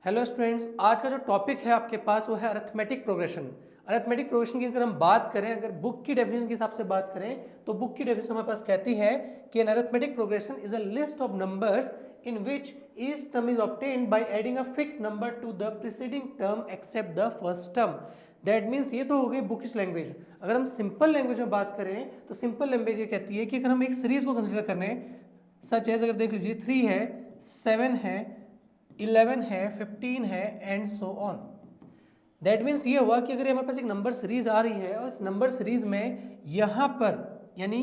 Hello students, आज का जो टॉपिक है आपके पास वो है अरिथमेटिक प्रोग्रेशन। अरिथमेटिक प्रोग्रेशन की अगर हम बात करें, अगर बुक की डेफिनेशन के हिसाब से बात करें तो बुक की डेफिनेशन हमारे पास कहती है कि an arithmetic progression is a list of numbers in which each term is obtained by adding a fixed number to the preceding term except the first term. That means ये तो हो गई bookish language. अगर हम simple language में बात करें तो सिंपल लैंग्वेज ये कहती है कि अगर हम एक सीरीज को कंसिडर करें, सच एज अगर देख लीजिए 3 है, 7 है, 11 है, 15 है and so on. That means ये हुआ कि अगर हमारे पास एक नंबर सीरीज आ रही है और इस नंबर सीरीज में यहाँ पर यानी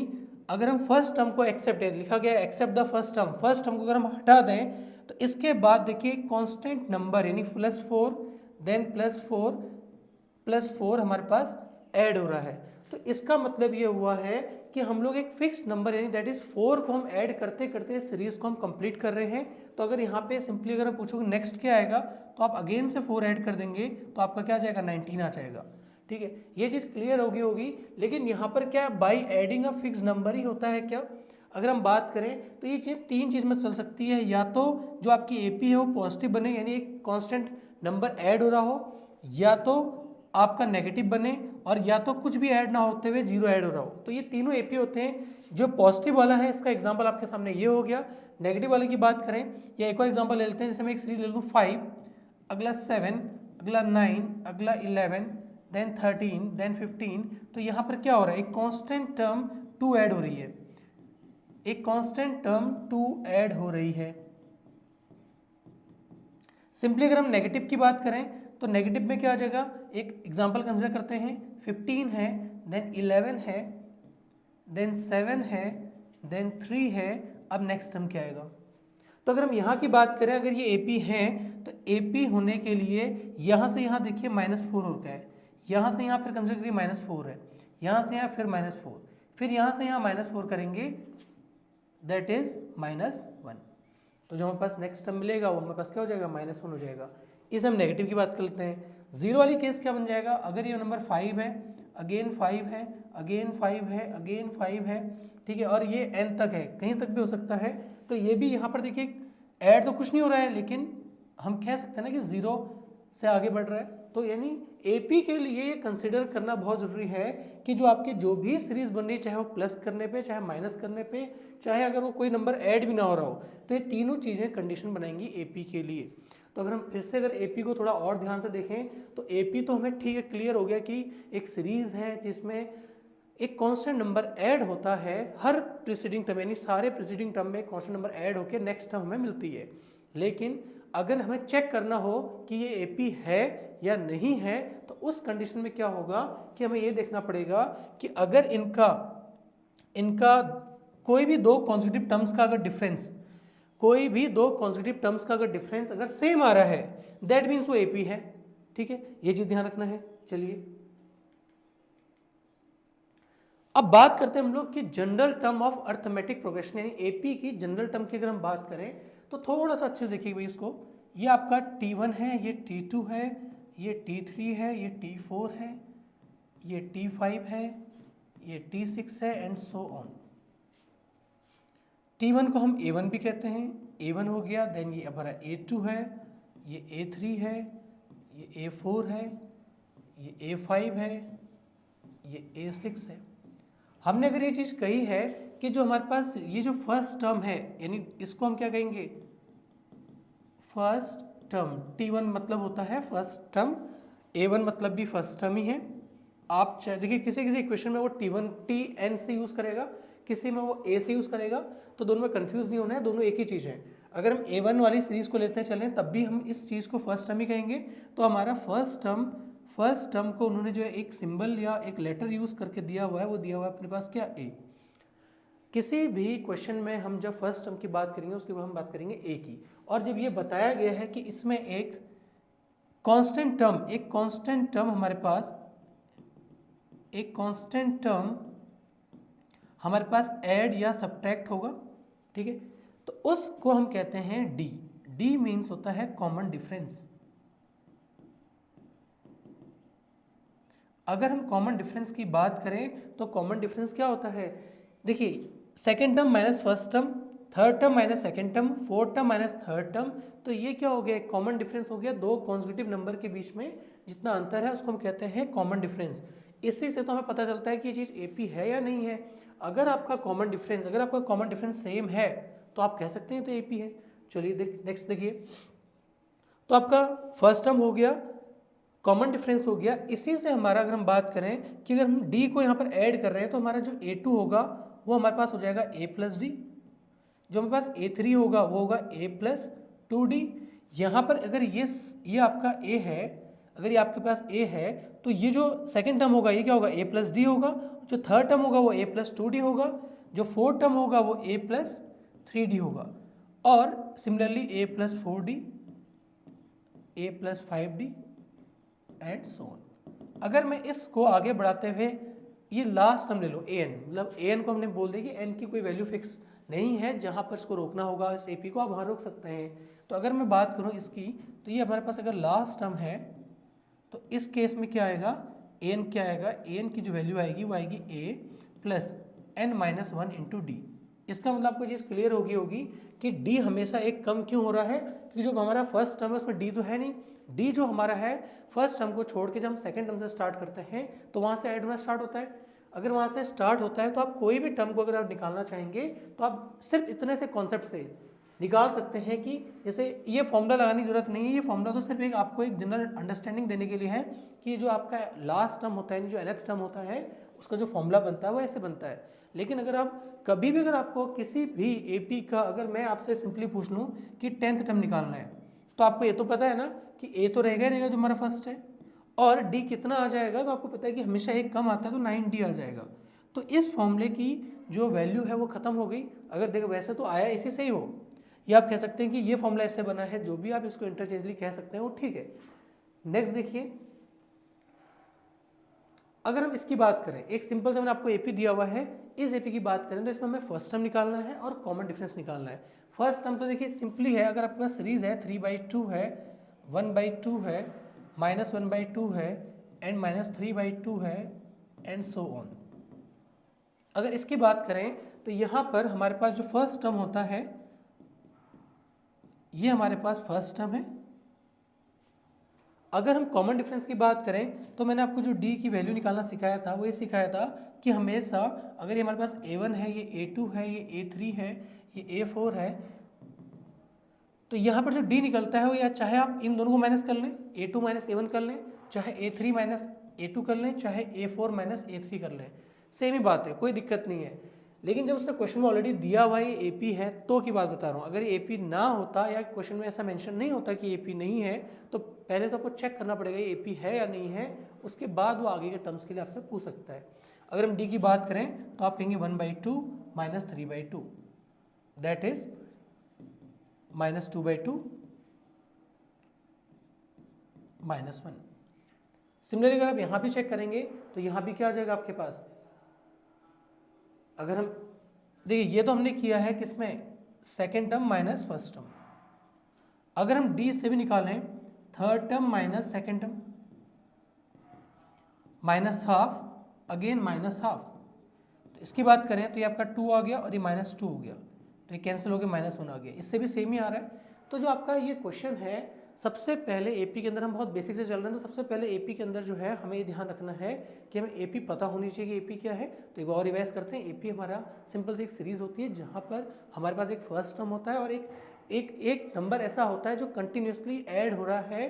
अगर हम फर्स्ट टर्म को एक्सेप्ट लिखा गया एक्सेप्ट द फर्स्ट टर्म को अगर हम हटा दें तो इसके बाद देखिए कांस्टेंट नंबर यानी +4 देन +4 हमारे पास ऐड हो रहा है। तो इसका मतलब ये हुआ है कि हम लोग एक फिक्स नंबर यानी दैट इज 4 को हम ऐड करते करते सीरीज को हम कंप्लीट कर रहे हैं। तो अगर यहाँ पे सिंपली अगर हम पूछोगे नेक्स्ट क्या आएगा तो आप अगेन से 4 ऐड कर देंगे तो आपका क्या आ जाएगा 19 आ जाएगा। ठीक है, ये चीज़ क्लियर होगी। लेकिन यहाँ पर क्या by adding a fixed number ही होता है क्या? अगर हम बात करें तो ये चीज़ तीन चीज़ में चल सकती है, या तो जो आपकी एपी है वो पॉजिटिव बने यानी एक कांस्टेंट नंबर ऐड हो रहा हो, या तो आपका नेगेटिव बने, और या तो कुछ भी ऐड ना होते हुए जीरो ऐड हो रहा हो। तो ये तीनों एपी होते हैं। जो पॉजिटिव वाला है इसका एग्जांपल आपके सामने ये हो गया। नेगेटिव वाले की बात करें या एक और एग्जांपल ले लेते हैं, जैसे मैं एक सीरीज ले लूँ 5, अगला 7, अगला 9, अगला 11, देन 13, देन 15। तो यहाँ पर क्या हो रहा है, एक कांस्टेंट टर्म 2 ऐड हो रही है, एक कांस्टेंट टर्म 2 ऐड हो रही है। सिंपली अगर हम नेगेटिव की बात करें तो नेगेटिव में क्या आ जाएगा, एक एग्जांपल कंसिडर करते हैं, 15 है, देन 11 है, देन 7 है, देन 3 है। अब नेक्स्ट टर्म क्या आएगा? तो अगर हम यहाँ की बात करें, अगर ये एपी है तो एपी होने के लिए यहाँ से यहाँ देखिए -4 हो गया है, यहाँ से यहाँ फिर कंसिडर करिए -4 है, यहाँ से यहाँ फिर -4, फिर यहाँ से यहाँ -4 करेंगे, दैट इज -1। तो जो हमारे पास नेक्स्ट टर्म मिलेगा वो हमारे पास क्या हो जाएगा, -1 हो जाएगा। इस हम नेगेटिव की बात कर लेते हैं। जीरो वाली केस क्या बन जाएगा, अगर ये नंबर 5 है, अगेन 5 है, अगेन 5 है, अगेन 5 है, ठीक है, और ये n तक है, कहीं तक भी हो सकता है। तो ये भी यहाँ पर देखिए ऐड तो कुछ नहीं हो रहा है, लेकिन हम कह सकते हैं ना कि जीरो से आगे बढ़ रहा है। तो यानी एपी के लिए ये कंसिडर करना बहुत ज़रूरी है कि जो आपकी जो भी सीरीज बन रही है, चाहे वो प्लस करने पे, चाहे माइनस करने पे, चाहे अगर वो कोई नंबर ऐड भी ना हो रहा हो, तो ये तीनों चीज़ें कंडीशन बनाएंगी एपी के लिए। तो अगर हम फिर से अगर एपी को थोड़ा और ध्यान से देखें तो एपी तो हमें ठीक है, क्लियर हो गया कि एक सीरीज है जिसमें एक कांस्टेंट नंबर ऐड होता है हर प्रीसीडिंग टर्म, यानी सारे प्रीसीडिंग टर्म में कांस्टेंट नंबर ऐड होकर नेक्स्ट टर्म हमें मिलती है। लेकिन अगर हमें चेक करना हो कि ये एपी है या नहीं है तो उस कंडीशन में क्या होगा कि हमें ये देखना पड़ेगा कि अगर इनका कोई भी दो कॉन्सेक्यूटिव टर्म्स का अगर डिफरेंस, कोई भी दो कॉन्सेक्यूटिव टर्म्स का अगर डिफरेंस अगर सेम आ रहा है, दैट मीन्स वो एपी है। ठीक है, ये चीज ध्यान रखना है। चलिए अब बात करते हैं हम लोग कि general term of arithmetic progression, यानी एपी की जनरल टर्म की अगर हम बात करें तो थोड़ा सा अच्छे से देखिए भाई इसको। ये आपका T1 है, ये T2 है, ये T3 है, ये T4 है, ये T5 है, ये T6 है एंड सो ऑन। T1 को हम A1 भी कहते हैं, A1 हो गया। देन ये हमारा A2 है, ये A3 है, ये A4 है, ये A5 है, ये A6 है। हमने अगर ये चीज़ कही है कि जो हमारे पास ये जो फर्स्ट टर्म है, यानी इसको हम क्या कहेंगे, फर्स्ट टर्म। T1 मतलब होता है फर्स्ट टर्म, A1 मतलब भी फर्स्ट टर्म ही है। आप चाहे देखिए किसी किसी इक्वेशन में वो T1 TN से यूज़ करेगा, किसी में वो A से यूज़ करेगा, तो दोनों में कंफ्यूज नहीं होना है, दोनों एक ही चीज़ है। अगर हम A1 वाली सीरीज को लेते चलें तब भी हम इस चीज़ को फर्स्ट टर्म ही कहेंगे। तो हमारा फर्स्ट टर्म को उन्होंने जो है एक सिंबल या एक लेटर यूज़ करके दिया हुआ है, वो दिया हुआ है अपने पास क्या, A। किसी भी क्वेश्चन में हम जब फर्स्ट टर्म की बात करेंगे उसके बाद हम बात करेंगे ए की। और जब ये बताया गया है कि इसमें एक कांस्टेंट टर्म हमारे पास, एक कांस्टेंट टर्म हमारे पास ऐड या सब्ट्रैक्ट होगा, ठीक है, तो उसको हम कहते हैं डी। डी मीन्स होता है कॉमन डिफरेंस। अगर हम कॉमन डिफरेंस की बात करें तो कॉमन डिफरेंस क्या होता है, देखिए second term minus first term, third term minus second term, fourth term minus third term. तो तो ये क्या हो गया, एक कॉमन डिफरेंस हो गया, दो कॉन्जिक्यूटिव नंबर के बीच में जितना अंतर है उसको हम कहते हैं कॉमन डिफरेंस। इसी से तो हमें पता चलता है कि ये चीज़ एपी है या नहीं है। अगर आपका कॉमन डिफरेंस सेम है तो आप कह सकते हैं तो एपी है। चलिए नेक्स्ट देखिए, तो आपका फर्स्ट टर्म हो गया, कॉमन डिफरेंस हो गया। इसी से हमारा अगर हम बात करें कि अगर हम डी को यहाँ पर ऐड कर रहे हैं तो हमारा जो A2 होगा वो हमारे पास हो जाएगा A प्लस डी, जो हमारे पास A3 होगा वो होगा A प्लस 2D। यहाँ पर अगर ये आपका A है, अगर ये आपके पास A है तो ये जो सेकेंड टर्म होगा ये क्या होगा, A प्लस डी होगा। जो थर्ड टर्म होगा वो A प्लस 2D होगा। जो फोर्थ टर्म होगा वो A प्लस 3D होगा। और similarly A plus 4D, A plus 5D and so on. अगर मैं इसको आगे बढ़ाते हुए ये लास्ट टर्म ले लो an, मतलब an को हमने बोल दिया कि n की कोई वैल्यू फिक्स नहीं है, जहाँ पर इसको रोकना होगा इस AP को आप वहाँ रोक सकते हैं। तो अगर मैं बात करूँ इसकी, तो ये हमारे पास अगर लास्ट टर्म है तो इस केस में क्या आएगा, an क्या आएगा, an की जो वैल्यू आएगी वो आएगी a plus n minus 1 into D. इसका मतलब आपको चीज़ क्लियर होगी कि d हमेशा एक कम क्यों हो रहा है, क्योंकि जो हमारा फर्स्ट टर्म है उसमें d तो है नहीं। d जो हमारा है फर्स्ट टर्म को छोड़ के जब हम सेकंड टर्म से स्टार्ट करते हैं तो वहाँ से ऐड होना स्टार्ट होता है। अगर वहाँ से स्टार्ट होता है तो आप कोई भी टर्म को अगर आप निकालना चाहेंगे तो आप सिर्फ इतने से कॉन्सेप्ट से निकाल सकते हैं कि जैसे ये फॉर्मूला लगाने की जरूरत नहीं है। ये फॉर्मूला तो सिर्फ एक आपको एक जनरल अंडरस्टैंडिंग देने के लिए है कि जो आपका लास्ट टर्म होता है, जो nth टर्म होता है, उसका जो फॉर्मूला बनता है वो ऐसे बनता है। लेकिन अगर आप कभी भी अगर आपको किसी भी AP का अगर मैं आपसे सिंपली पूछ लूँ कि 10th टर्म निकालना है तो आपको ये तो पता है ना कि A तो रहेगा ही रहेगा जो हमारा फर्स्ट है, और D कितना आ जाएगा तो आपको पता है कि हमेशा एक कम आता है तो 9D आ जाएगा। तो इस फॉर्मूले की जो वैल्यू है वो खत्म हो गई। अगर देखो वैसे तो आया इसी से ही हो, या आप कह सकते हैं कि ये फॉर्मूला इससे बना है, जो भी आप इसको इंटरचेंजली कह सकते हैं वो ठीक है। नेक्स्ट देखिए, अगर हम इसकी बात करें, एक सिंपल से मैंने आपको AP दिया हुआ है, इस AP की बात करें तो इसमें हमें फर्स्ट टर्म निकालना है और कॉमन डिफरेंस निकालना है। फर्स्ट टर्म तो देखिए सिंपली है, अगर आपके पास सीरीज है 3/2 है, 1/2 है, -1/2 है एंड -3/2 है एंड सो ऑन। अगर इसकी बात करें तो यहाँ पर हमारे पास जो फर्स्ट टर्म होता है ये हमारे पास फर्स्ट टर्म है। अगर हम कॉमन डिफरेंस की बात करें तो मैंने आपको जो D की वैल्यू निकालना सिखाया था वो ये सिखाया था कि हमेशा अगर ये हमारे पास A1 है, ये A2 है, ये A3 है, ये A4 है, तो यहाँ पर जो D निकलता है वो या चाहे आप इन दोनों को माइनस कर लें, A2 माइनस A1 कर लें, चाहे A3 माइनस A2 कर लें, चाहे A4 माइनस A3 कर लें, सेम ही बात है, कोई दिक्कत नहीं है। लेकिन जब उसने क्वेश्चन में ऑलरेडी दिया हुआ ये AP है तो की बात बता रहा हूँ। अगर ये AP ना होता या क्वेश्चन में ऐसा मेंशन नहीं होता कि AP नहीं है तो पहले तो आपको चेक करना पड़ेगा ये AP है या नहीं है, उसके बाद वो आगे के टर्म्स के लिए आपसे पूछ सकता है। अगर हम D की बात करें तो आप कहेंगे 1/2 माइनस 3/2 दैट इज -2/2 -1। सिमिलरली अगर आप यहाँ भी चेक करेंगे तो यहाँ भी क्या आ जाएगा आपके पास, अगर हम देखिए ये तो हमने किया है किसमें, second term minus first term. अगर हम D से भी निकालें third term minus second term minus half again minus half, तो इसकी बात करें तो ये आपका 2 आ गया और ये -2 हो गया, तो ये कैंसिल हो गया -1 आ गया, इससे भी सेम ही आ रहा है। तो जो आपका ये क्वेश्चन है सबसे पहले AP के अंदर हम बहुत बेसिक से चल रहे हैं, तो सबसे पहले AP के अंदर जो है हमें ये ध्यान रखना है कि हमें AP पता होनी चाहिए कि AP क्या है। तो एक बार और रिवाइज करते हैं, AP हमारा सिंपल सी एक सीरीज होती है जहाँ पर हमारे पास एक फर्स्ट टर्म होता है और एक नंबर ऐसा होता है जो कंटिन्यूसली ऐड हो रहा है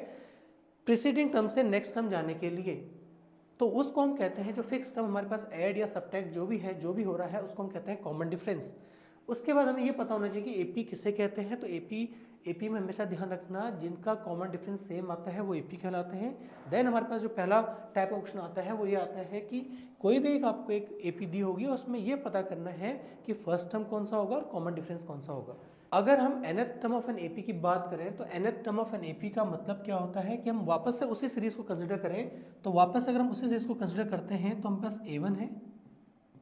प्रीसीडिंग टर्म से नेक्स्ट टर्म जाने के लिए, तो उसको हम कहते हैं, जो फिक्स टर्म हमारे पास ऐड या सब्ट्रैक्ट जो भी है, जो भी हो रहा है उसको हम कहते हैं कॉमन डिफरेंस। उसके बाद हमें ये पता होना चाहिए कि AP किसे कहते हैं। तो AP में हमेशा ध्यान रखना जिनका कॉमन डिफरेंस सेम आता है वो AP कहलाते हैं। देन हमारे पास जो पहला टाइप ऑप्शन आता है वो ये आता है कि कोई भी एक आपको एक AP दी होगी उसमें ये पता करना है कि फर्स्ट टर्म कौन सा होगा और कॉमन डिफरेंस कौन सा होगा। अगर हम nth term of an AP की बात करें तो nth term of an AP का मतलब क्या होता है कि हम वापस से उसी सीरीज को कंसिडर करें। तो वापस अगर हम उसी सीरीज को कंसिडर करते हैं तो हम पास A1 है,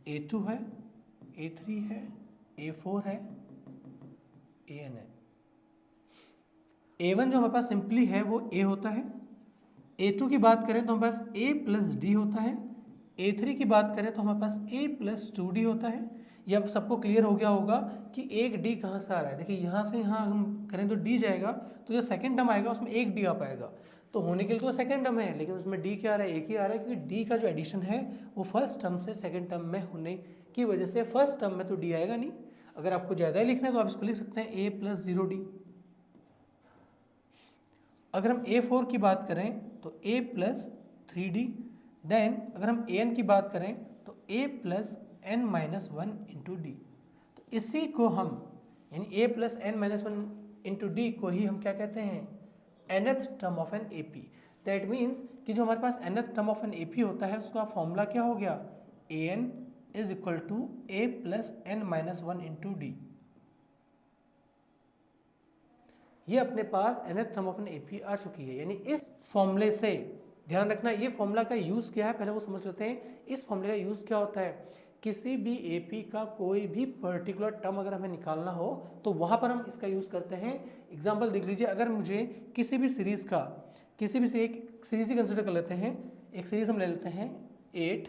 A2 है, A3 है, A4 है, AN है। A1 जो हमारे पास सिंपली है वो A होता है। A2 की बात करें तो हमारे पास A प्लस D होता है। A3 की बात करें तो हमारे पास A प्लस 2D होता है। ये अब सबको क्लियर हो गया होगा कि एक डी कहाँ से आ रहा है। देखिए यहाँ से यहाँ हम करें तो डी जाएगा, तो जो सेकंड टर्म आएगा उसमें एक डी आ पाएगा, तो होने के लिए तो सेकंड टर्म है, लेकिन उसमें डी क्या आ रहा है, एक ही आ रहा है, क्योंकि डी का जो एडिशन है वो फर्स्ट टर्म से सेकंड टर्म में होने की वजह से फर्स्ट टर्म में तो डी आएगा नहीं। अगर आपको ज़्यादा ही लिखना है तो आप इसको लिख सकते हैं a प्लस 0d। अगर हम a4 की बात करें तो a प्लस 3d। देन अगर हम an की बात करें तो a plus n minus 1 into D. तो इसी को हम यानी a plus n minus 1 into D को ही हम क्या कहते हैं, nth term of an AP। That means कि जो हमारे पास nth term of an AP होता है उसका फॉर्मूला क्या हो गया, an is equal to a plus n minus 1 into D. ये अपने पास nth term of an AP आ चुकी है। यानी इस फॉर्मूले से ध्यान रखना, ये फॉर्मूला का यूज क्या है पहले वो समझ लेते हैं। इस फॉर्मूले का यूज क्या होता है, किसी भी AP का कोई भी पर्टिकुलर टर्म अगर हमें निकालना हो तो वहां पर हम इसका यूज करते हैं। एग्जाम्पल देख लीजिए, अगर मुझे किसी भी सीरीज का किसी भी एक सीरीज ही कंसिडर कर लेते हैं, एक सीरीज हम ले लेते हैं 8,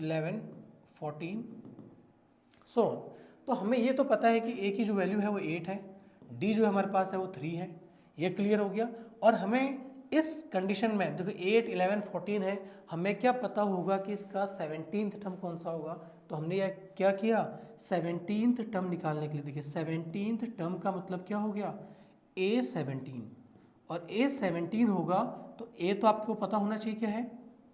11, 14 सो, तो हमें ये तो पता है कि a की जो वैल्यू है वो 8 है, d जो हमारे पास है वो 3 है, ये क्लियर हो गया। और हमें इस कंडीशन में देखो 8, 11, 14 है, हमें क्या पता होगा कि इसका 17th टर्म कौन सा होगा। तो हमने यह क्या किया, 17th टर्म निकालने के लिए देखिए 17th टर्म का मतलब क्या हो गया, a17, और a17 होगा तो a तो आपको पता होना चाहिए क्या है,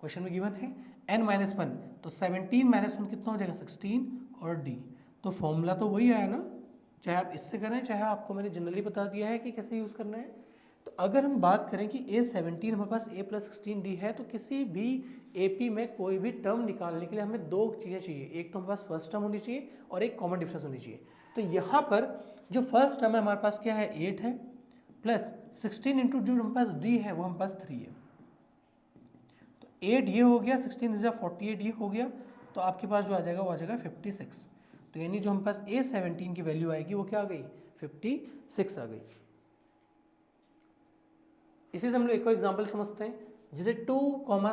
क्वेश्चन में गिवन है n माइनस 1, तो 17 माइनस 1 कितना हो जाएगा 16, और d तो फॉर्मूला तो वही आया ना, चाहे आप इससे करें चाहे आपको मैंने जनरली बता दिया है कि कैसे यूज़ करना है। तो अगर हम बात करें कि a17 हमारे पास a प्लस 16d है, तो किसी भी AP में कोई भी टर्म निकालने के लिए हमें दो चीज़ें चाहिए, एक तो हमारे पास फर्स्ट टर्म होनी चाहिए और एक कॉमन डिफरेंस होनी चाहिए। तो यहाँ पर जो फर्स्ट टर्म है हमारे पास क्या है 8 है, प्लस 16 इंटू जो हमारे पास d है वो हमारे पास 3 है, तो 8 ये हो गया, 16 इज 48 ये हो गया, तो आपके पास जो आ जाएगा वो आ जाएगा 56। तो यानी जो हमारे पास a17 की वैल्यू आएगी वो क्या आ गई, 56 आ गई। इसी से हम लोग एक और एग्जाम्पल समझते हैं, जैसे 2,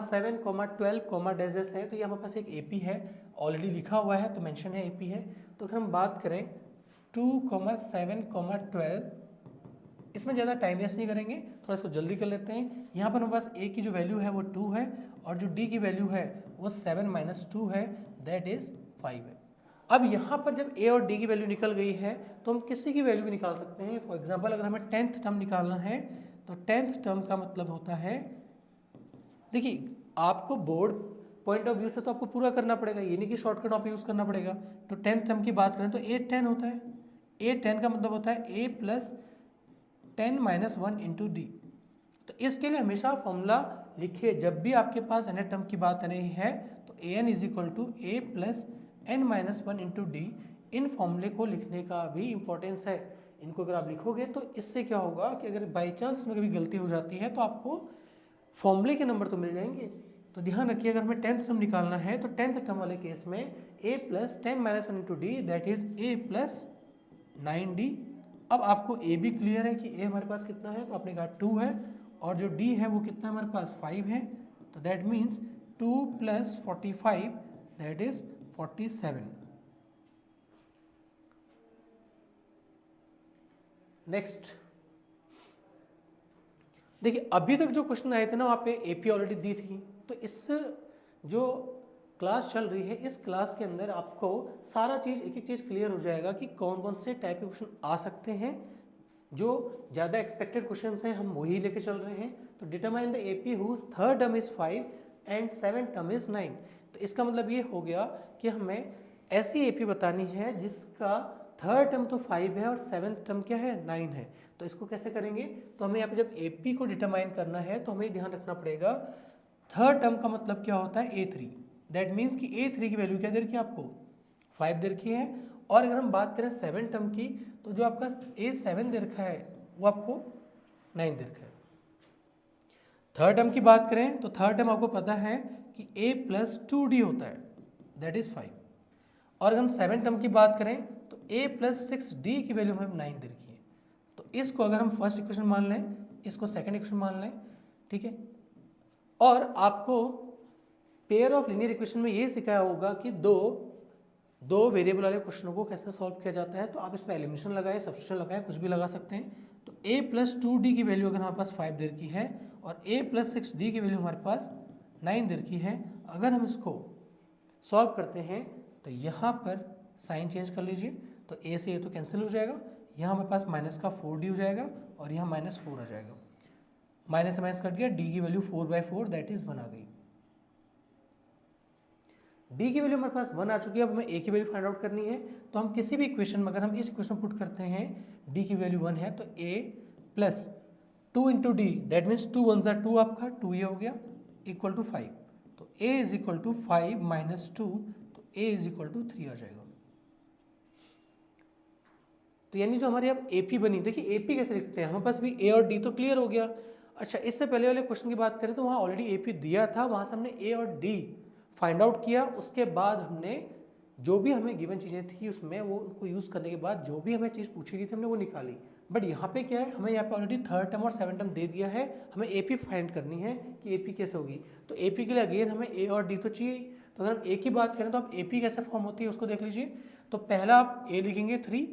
7, 12, डैश है, तो ये हमारे पास एक AP है, ऑलरेडी लिखा हुआ है तो मेंशन है AP है। तो अगर हम बात करें 2, 7, 12, इसमें ज़्यादा टाइम वेस्ट नहीं करेंगे, थोड़ा इसको जल्दी कर लेते हैं। यहाँ पर हमारे पास a की जो वैल्यू है वो 2 है, और जो d की वैल्यू है वो 7 माइनस 2 है, दैट इज 5 है। अब यहाँ पर जब a और d की वैल्यू निकल गई है तो हम किसी की वैल्यू भी निकाल सकते हैं। फॉर एग्जाम्पल अगर हमें 10th टर्म निकालना है तो 10th टर्म का मतलब होता है, देखिए आपको बोर्ड पॉइंट ऑफ व्यू से तो आपको पूरा करना पड़ेगा, ये नहीं कि शॉर्टकट आप यूज़ करना पड़ेगा। तो 10th टर्म की बात करें तो a10 होता है, a10 का मतलब होता है a plus 10 minus 1 into D. तो इसके लिए हमेशा फॉर्मूला लिखिए, जब भी आपके पास nth टर्म की बात आ रही है तो an is equal to a plus n minus 1 into D. इन फॉर्मूले को लिखने का भी इंपॉर्टेंस है, इनको अगर आप लिखोगे तो इससे क्या होगा कि अगर बाई चांस में कभी गलती हो जाती है तो आपको फॉर्मूले के नंबर तो मिल जाएंगे। तो ध्यान रखिए, अगर हमें 10th टर्म निकालना है तो 10th टर्म वाले केस में a plus 10 minus 1 into D, that is a plus 9d। अब आपको a भी क्लियर है कि a हमारे पास कितना है, तो आपने कहा 2 है, और जो d है वो कितना हमारे पास 5 है, तो that means 2 plus 45 that is 47। Next देखिए, अभी तक जो क्वेश्चन आए थे ना वहाँ पे AP ऑलरेडी दी थी, तो इस जो क्लास चल रही है इस क्लास के अंदर आपको सारा चीज़ एक एक चीज़ क्लियर हो जाएगा कि कौन कौन से टाइप के क्वेश्चन आ सकते हैं। जो ज़्यादा एक्सपेक्टेड क्वेश्चन हैं हम वही लेके चल रहे हैं। तो determine the AP whose third term is 5 and 7 term is 9। तो इसका मतलब ये हो गया कि हमें ऐसी AP बतानी है जिसका थर्ड टर्म तो 5 है और 7th टर्म क्या है 9 है। तो इसको कैसे करेंगे, तो हमें यहाँ पे जब AP को डिटरमाइन करना है तो हमें ध्यान रखना पड़ेगा थर्ड टर्म का मतलब क्या होता है A3। दैट मीन्स कि A3 की वैल्यू क्या दे रखी है आपको 5 दे रखी है। और अगर हम बात करें 7 टर्म की तो जो आपका A7 दे रखा है वो आपको 9 दे रखा है। थर्ड टर्म की बात करें तो थर्ड टर्म आपको पता है कि A प्लस 2D होता है, दैट इज 5। और अगर हम 7 टर्म की बात करें तो A प्लस 6D की वैल्यू हमें 9 दे रखी है। तो इसको अगर हम फर्स्ट इक्वेशन मान लें, इसको सेकंड इक्वेशन मान लें, ठीक है। और आपको पेयर ऑफ लीनियर इक्वेशन में ये सिखाया होगा कि दो दो वेरिएबल वाले क्वेश्चनों को कैसे सॉल्व किया जाता है, तो आप इसमें एलिमिनेशन लगाए, सब्स्टिट्यूशन लगाए, कुछ भी लगा सकते हैं। तो a प्लस 2d की वैल्यू अगर हमारे पास 5 दे रखी है और a प्लस 6d की वैल्यू हमारे पास 9 दे रखी है, अगर हम इसको सॉल्व करते हैं तो यहाँ पर साइन चेंज कर लीजिए, तो a से a तो कैंसिल हो जाएगा, यहाँ हमारे पास माइनस का 4d हो जाएगा और यहाँ -4 आ जाएगा, माइनस से माइनस कट गया, d की वैल्यू 4/4 दैट इज 1 आ गई। d की वैल्यू हमारे पास 1 आ चुकी है। अब हमें a की वैल्यू फाइंड आउट करनी है, तो हम किसी भी इक्वेशन में अगर हम इस इक्वेशन पुट करते हैं d की वैल्यू 1 है तो a plus 2 into D that means 2 1 2 आपका 2 ये हो गया इक्वल टू 5, तो a is equal to 5 minus 2, तो a इज इक्वल टू 3 आ जाएगा। तो यानी जो हमारी अब AP बनी, देखिए AP कैसे लिखते हैं, हमारे पास भी A और D तो क्लियर हो गया। अच्छा, इससे पहले वाले क्वेश्चन की बात करें तो वहाँ ऑलरेडी AP दिया था, वहाँ से हमने A और D फाइंड आउट किया, उसके बाद हमने जो भी हमें गिवन चीज़ें थी उसमें वो उनको यूज़ करने के बाद जो भी हमें चीज़ पूछी गई थी हमने वो निकाली। बट यहाँ पे क्या है, हमें यहाँ पे ऑलरेडी थर्ड टर्म और सेवन टर्म दे दिया है, हमें AP फाइंड करनी है कि AP कैसे होगी। तो AP के लिए अगेन हमें A और D तो चाहिए। तो अगर हम A की बात करें तो आप AP कैसे फॉर्म होती है उसको देख लीजिए। तो पहला आप A लिखेंगे 3,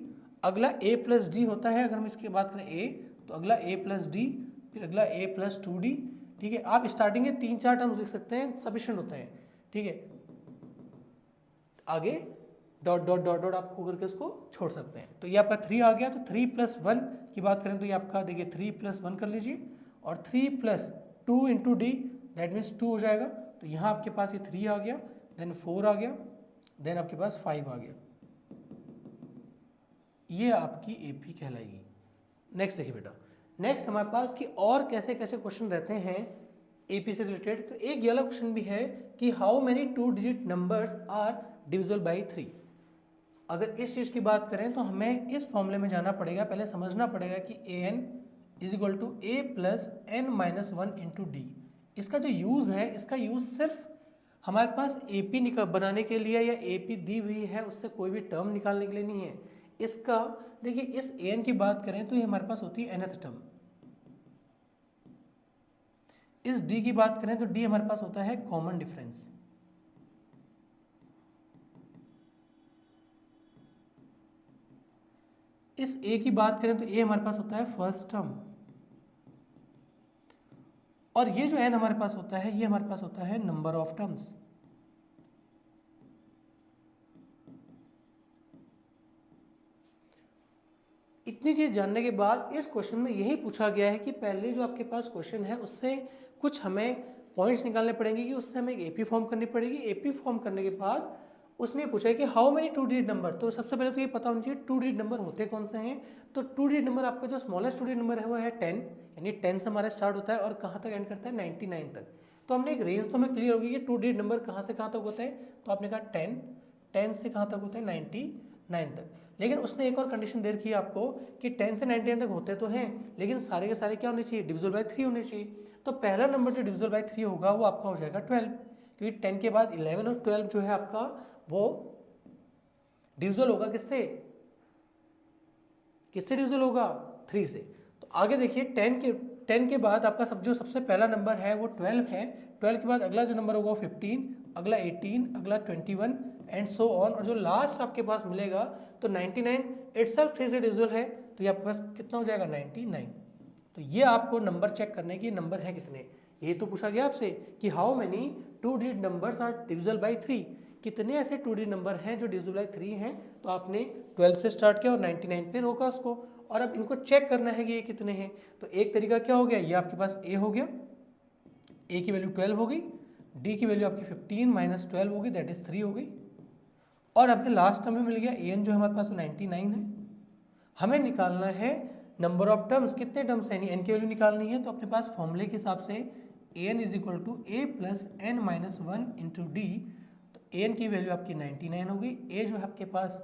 अगला a प्लस डी होता है, अगर हम इसकी बात करें a तो अगला a प्लस डी, फिर अगला a प्लस 2d। ठीक है, आप स्टार्टिंग के 3-4 टर्म्स लिख सकते हैं, सफिशिएंट होते हैं। ठीक है, आगे डॉट डॉट डॉट डॉट आपको करके उसको छोड़ सकते हैं। तो ये आपका 3 आ गया। तो 3 प्लस 1 की बात करें तो ये आपका देखिए 3 प्लस 1 कर लीजिए और 3 plus 2 into D that means 2 हो जाएगा। तो यहाँ आपके पास ये 3 आ गया, देन 4 आ गया, देन आपके पास 5 आ गया, ये आपकी AP कहलाएगी। नेक्स्ट देखिए बेटा, नेक्स्ट हमारे पास कि और कैसे कैसे क्वेश्चन रहते हैं AP से रिलेटेड। तो एक ये वाला क्वेश्चन भी है कि how many 2 digit numbers are divisible by 3। अगर इस चीज़ की बात करें तो हमें इस फॉर्मूले में जाना पड़ेगा, पहले समझना पड़ेगा कि an is equal to a plus n minus 1 into D. इसका जो यूज़ है, इसका यूज़ सिर्फ हमारे पास AP बनाने के लिए या AP दी हुई है उससे कोई भी टर्म निकालने के लिए नहीं है। इसका देखिए, इस an की बात करें तो ये हमारे पास होती है nth टर्म, इस d की बात करें तो d हमारे पास होता है कॉमन डिफरेंस, इस a की बात करें तो a हमारे पास होता है फर्स्ट टर्म, और ये जो n हमारे पास होता है ये हमारे पास होता है नंबर ऑफ टर्म्स। इतनी चीज़ जानने के बाद इस क्वेश्चन में यही पूछा गया है कि पहले जो आपके पास क्वेश्चन है उससे कुछ हमें पॉइंट्स निकालने पड़ेंगे कि उससे हमें AP फॉर्म करनी पड़ेगी। AP फॉर्म करने के बाद उसने पूछा है कि हाउ मेनी 2 डिजिट नंबर। तो सबसे पहले तो ये पता होना चाहिए 2 डिजिट नंबर होते कौन से हैं। तो 2 डिजिट नंबर आपका जो स्मॉलेस्ट 2 डिजिट नंबर है वो है 10, यानी 10 से हमारा स्टार्ट होता है और कहाँ तक एंड करता है 99 तक। तो हमने एक रेंज तो हमें क्लियर होगी कि 2 डिजिट नंबर कहाँ से कहाँ तक होता है। तो आपने कहा 10 से कहाँ तक होता है 99 तक। लेकिन उसने एक और कंडीशन दे रखी है आपको कि 10 से 99 तक होते तो हैं, लेकिन सारे के सारे क्या होने चाहिए, डिविजिबल बाय 3 होने चाहिए। तो पहला नंबर जो डिविजिबल बाय 3 होगा वो आपका हो जाएगा 12, क्योंकि 10 के बाद 11 और 12 जो है आपका वो डिविजिबल होगा किससे, किससे डिविजिबल होगा 3 से। तो आगे देखिए 10 के बाद आपका जो सबसे पहला नंबर है वो 12 है, 12 के बाद अगला जो नंबर होगा वो 15, अगला 18, अगला 21 एंड सो ऑन, और जो लास्ट आपके पास मिलेगा तो 99 इटसेल्फ 3 से डिविजिबल है, तो ये आपके पास कितना हो जाएगा 99। तो ये आपको नंबर चेक करने की नंबर है कितने, ये तो पूछा गया आपसे कि how many 2 digit numbers are divisible by 3, कितने ऐसे 2 डिजिट नंबर हैं जो डिविजिबल बाय 3 हैं। तो आपने 12 से स्टार्ट किया और 99 पे रोका उसको, और अब इनको चेक करना है कि ये कितने हैं। तो एक तरीका क्या हो गया, ये आपके पास a हो गया, a की वैल्यू 12 हो गई, d की वैल्यू आपकी 15 माइनस 12 हो गई दैट इज 3 हो गई, और हमें लास्ट टर्म में मिल गया an जो हमारे पास 99 है। हमें निकालना है नंबर ऑफ टर्म्स, कितने टर्म्स हैं, n की वैल्यू निकालनी है। तो अपने पास फॉर्मूले के हिसाब से an is equal to a plus n minus 1 into D. तो an की वैल्यू आपकी 99 हो गई, a जो है आपके पास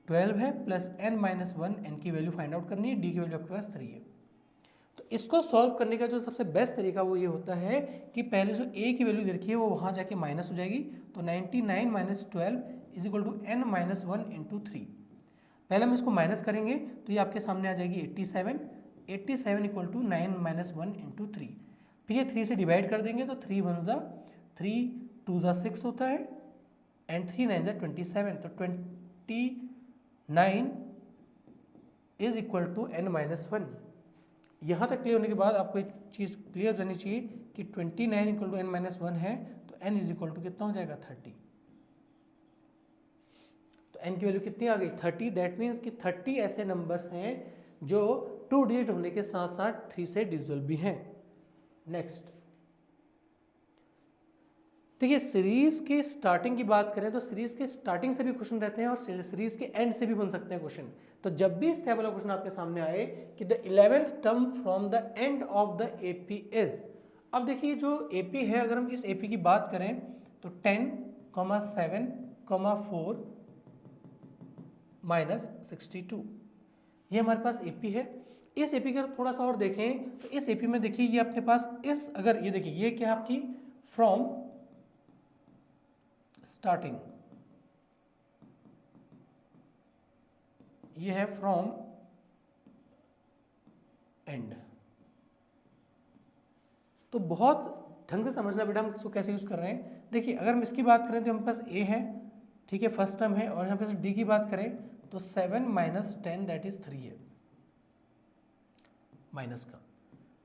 12 है प्लस n माइनस 1, n की वैल्यू फाइंड आउट करनी है, d की वैल्यू आपके पास 3 है। तो इसको सॉल्व करने का जो सबसे बेस्ट तरीका वो ये होता है कि पहले जो a की वैल्यू दे रखी है वो वहाँ जाके माइनस हो जाएगी। तो 99 minus 12 is equal to n minus 1 into 3। पहले हम इसको माइनस करेंगे तो ये आपके सामने आ जाएगी 87, 87 इक्वल टू 9 माइनस 1 इंटू 3। फिर ये 3 से डिवाइड कर देंगे तो 3 1 ज़ा 3 2 ज़ा 6 होता है, एंड 3 9 27, तो 29 इज इक्वल टू n-1। यहाँ तक क्लियर होने के बाद आपको एक चीज़ क्लियर जानी चाहिए कि 29 इक्वल टू n-1 है, तो n इज इक्वल टू कितना हो जाएगा 30। तो n की वैल्यू कितनी आ गई 30। दैट मीन्स कि 30 ऐसे नंबर्स हैं जो 2 डिजिट होने के साथ साथ 3 से डिविजिबल भी हैं। नेक्स्ट देखिए, सीरीज के स्टार्टिंग की बात करें तो सीरीज के स्टार्टिंग से भी क्वेश्चन रहते हैं और सीरीज के एंड से भी बन सकते हैं क्वेश्चन। तो जब भी इस टाइप वाला क्वेश्चन आपके सामने आए कि the 11th term from the end of the AP is, अब देखिए जो एपी है, अगर हम इस एपी की बात करें तो 10, 7, 4 -62 ये हमारे पास एपी है। इस एपी का थोड़ा सा और देखें तो इस एपी में देखिए ये अपने पास इस, अगर ये देखिए ये क्या आपकी फ्रॉम स्टार्टिंग, ये है फ्रॉम एंड। तो बहुत ढंग से समझना बेटा हम इसको कैसे यूज कर रहे हैं। देखिए अगर हम इसकी बात करें तो हमारे पास ए है, ठीक है, फर्स्ट टर्म है, और यहाँ पे डी की बात करें तो 7 - 10 दैट इज 3 है माइनस का।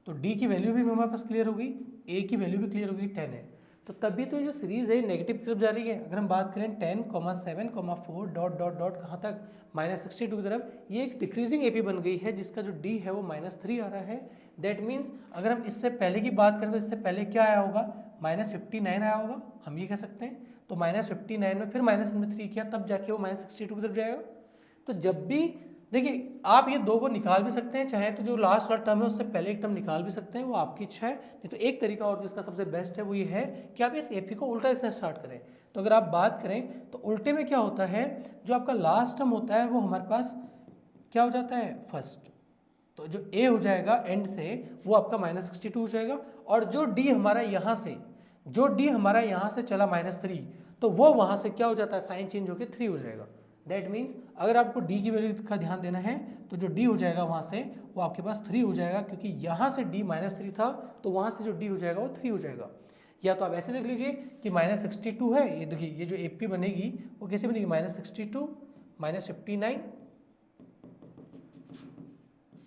तो डी की वैल्यू भी हमारे पास क्लियर हो गई, ए की वैल्यू भी क्लियर हो गई 10 है। तो तभी तो ये जो सीरीज है नेगेटिव की तरफ जा रही है। अगर हम बात करें 10, 7, 4 डॉट डॉट डॉट कहाँ तक -62 की तरफ, ये एक डिक्रीजिंग एपी बन गई है जिसका जो डी है वो -3 आ रहा है। दैट मीन्स अगर हम इससे पहले की बात करें तो इससे पहले क्या आया होगा -59 आया होगा, हम ये कह सकते हैं। तो -59 में फिर -3 किया तब जाके वो -62 की तरफ जाएगा। तो जब भी देखिए आप ये दो को निकाल भी सकते हैं, चाहे तो जो लास्ट वाला टर्म है उससे पहले एक टर्म निकाल भी सकते हैं, वो आपकी इच्छा है। नहीं तो एक तरीका और जिसका सबसे बेस्ट है वो ये है कि आप इस एपी को उल्टा लिखना स्टार्ट करें। तो अगर आप बात करें तो उल्टे में क्या होता है, जो आपका लास्ट टर्म होता है वो हमारे पास क्या हो जाता है फर्स्ट। तो जो ए हो जाएगा एंड से वो आपका -62 हो जाएगा, और जो डी हमारा यहाँ से चला -3, तो वो वहाँ से क्या हो जाता है साइन चेंज होकर 3 हो जाएगा। दैट मीन्स अगर आपको डी की वैल्यू का ध्यान देना है तो जो डी हो जाएगा वहाँ से वो आपके पास 3 हो जाएगा, क्योंकि यहाँ से डी -3 था तो वहाँ से जो डी हो जाएगा वो 3 हो जाएगा। या तो आप ऐसे देख लीजिए कि -62 है, ये देखिए ये जो एपी बनेगी वो कैसे बनेगी -62 -59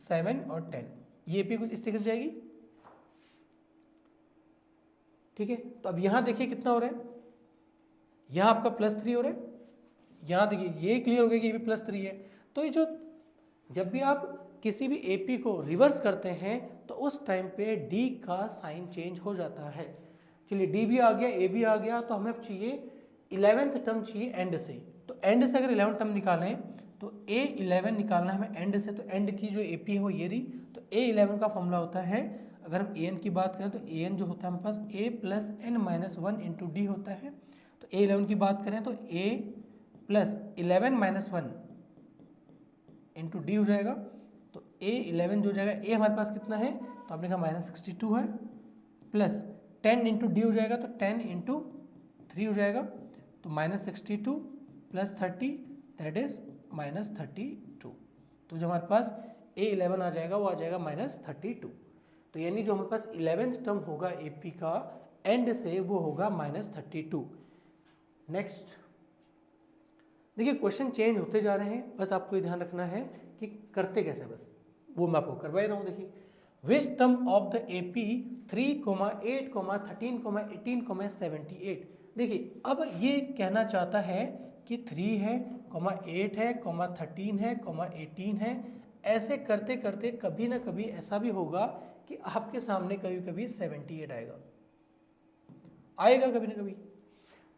7 और 10, ये एपी कुछ इस तरीके से जाएगी। ठीक है, तो अब यहाँ देखिए कितना हो रहा है, यहाँ आपका +3 हो रहा है, यहाँ देखिए ये क्लियर हो गया कि ये भी +3 है। तो ये जो जब भी आप किसी भी एपी को रिवर्स करते हैं तो उस टाइम पे डी का साइन चेंज हो जाता है। चलिए डी भी आ गया, ए भी आ गया, तो हमें अब चाहिए 11th टर्म चाहिए एंड से। तो एंड से अगर 11th टर्म निकालें तो A11 निकालना है हमें एंड से। तो एंड की जो एपी है वो ये रही। तो A11 का फॉर्मूला होता है, अगर हम an की बात करें तो an जो होता है हमारे पास a + n-1 × d होता है। तो A11 की बात करें तो a + 11 - 1 × d हो जाएगा। तो A11 जो हो जाएगा, a हमारे पास कितना है तो आपने कहा -62 है, प्लस 10 × d हो जाएगा, तो 10 × 3 हो जाएगा। तो -62 + 30 दैट इज -32। तो जो हमारे पास A11 आ जाएगा वो आ जाएगा -32। तो यानी जो हमारे पास 11th टर्म होगा एपी का एंड से वो होगा -32। नेक्स्ट देखिए क्वेश्चन चेंज होते जा रहे हैं, बस आपको ये ध्यान रखना है कि करते कैसे, बस वो मैं आपको करवा रहा हूँ। देखिए which term of the AP 3, 8, 13, 18, 78। देखिए अब ये कहना चाहता है कि 3 है, 8 है, 13 है, 18 है। ऐसे करते करते कभी ना कभी ऐसा भी होगा कि आपके सामने कभी कभी 78 आएगा कभी ना कभी।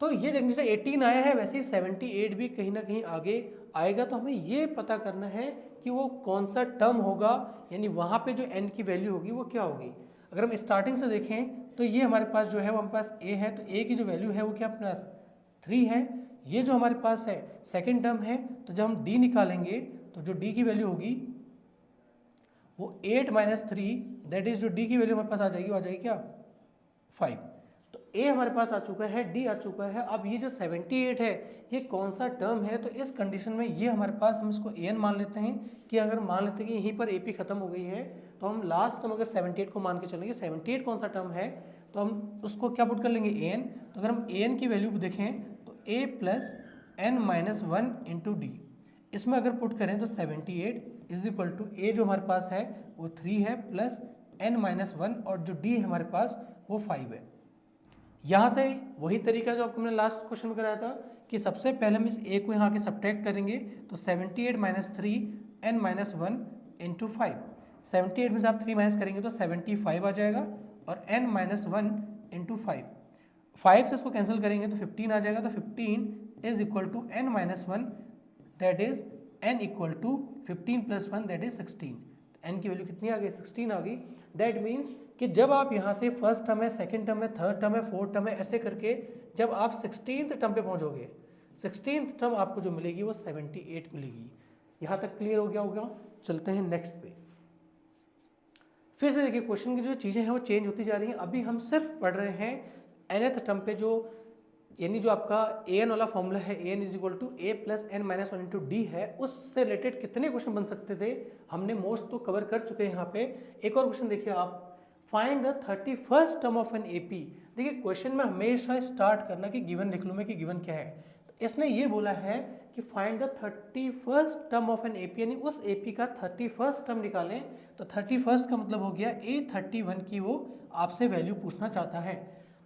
तो ये देखने से 18 आया है, वैसे ही 78 भी कहीं ना कहीं आगे आएगा। तो हमें ये पता करना है कि वो कौन सा टर्म होगा, यानी वहाँ पे जो n की वैल्यू होगी वो क्या होगी। अगर हम स्टार्टिंग से देखें तो ये हमारे पास जो है वो हमारे पास a है, तो a की जो वैल्यू है वो क्या प्लस 3 है। ये जो हमारे पास है सेकेंड टर्म है, तो जब हम d निकालेंगे तो जो d की वैल्यू होगी वो 8 - 3 दैट इज जो d की वैल्यू हमारे पास आ जाएगी, वो आ जाएगी क्या 5। तो a हमारे पास आ चुका है, d आ चुका है। अब ये जो 78 है ये कौन सा टर्म है, तो इस कंडीशन में ये हमारे पास हम इसको an मान लेते हैं कि अगर मान लेते हैं कि यहीं पर AP खत्म हो गई है तो हम लास्ट टर्म अगर 78 को मान के चलेंगे, 78 कौन सा टर्म है तो हम उसको क्या पुट कर लेंगे an। तो अगर हम an की वैल्यू को देखें तो a plus n minus one into d. इसमें अगर पुट करें तो 78 इज इक्वल टू ए जो हमारे पास है वो 3 है प्लस एन माइनस वन और जो डी है हमारे पास वो 5 है। यहाँ से वही तरीका जो आपको मैंने लास्ट क्वेश्चन में कराया था कि सबसे पहले हम इस ए को यहाँ के सब्ट्रैक्ट करेंगे तो 78 minus three n minus one into 5। 78 में से आप 3 माइनस करेंगे तो 75 आ जाएगा और n माइनस वन इंटू 5 से इसको कैंसिल करेंगे तो 15 आ जाएगा। तो 15 is equal to n minus one that is n equal to 15 plus one that is 16। n की वैल्यू कितनी आ गई 16 आ गई। दैट मीन्स कि जब आप यहाँ से फर्स्ट टर्म है, सेकेंड टर्म है, थर्ड टर्म है, फोर्थ टर्म है, ऐसे करके जब आप 16th टर्म पे पहुँचोगे 16th टर्म आपको जो मिलेगी वो 78 मिलेगी। यहाँ तक क्लियर हो गया होगा। चलते हैं नेक्स्ट पे। फिर से देखिए क्वेश्चन की जो चीज़ें हैं वो चेंज होती जा रही हैं। अभी हम सिर्फ पढ़ रहे हैं nth टर्म पे जो यानी जो आपका an वाला फॉर्मूला है an is equal to a plus n minus one into d है, उससे रिलेटेड कितने क्वेश्चन बन सकते थे हमने मोस्ट तो कवर कर चुके हैं। यहाँ पे एक और क्वेश्चन देखिए आप, find the 31st term of an AP. देखिए क्वेश्चन में हमेशा स्टार्ट करना कि गिवन लिख लूँ मैं कि गिवन क्या है। तो इसने ये बोला है कि find the 31st term of an AP, यानी उस एपी का 31st टर्म निकालें। तो 31st का मतलब हो गया A31 की वो आपसे वैल्यू पूछना चाहता है।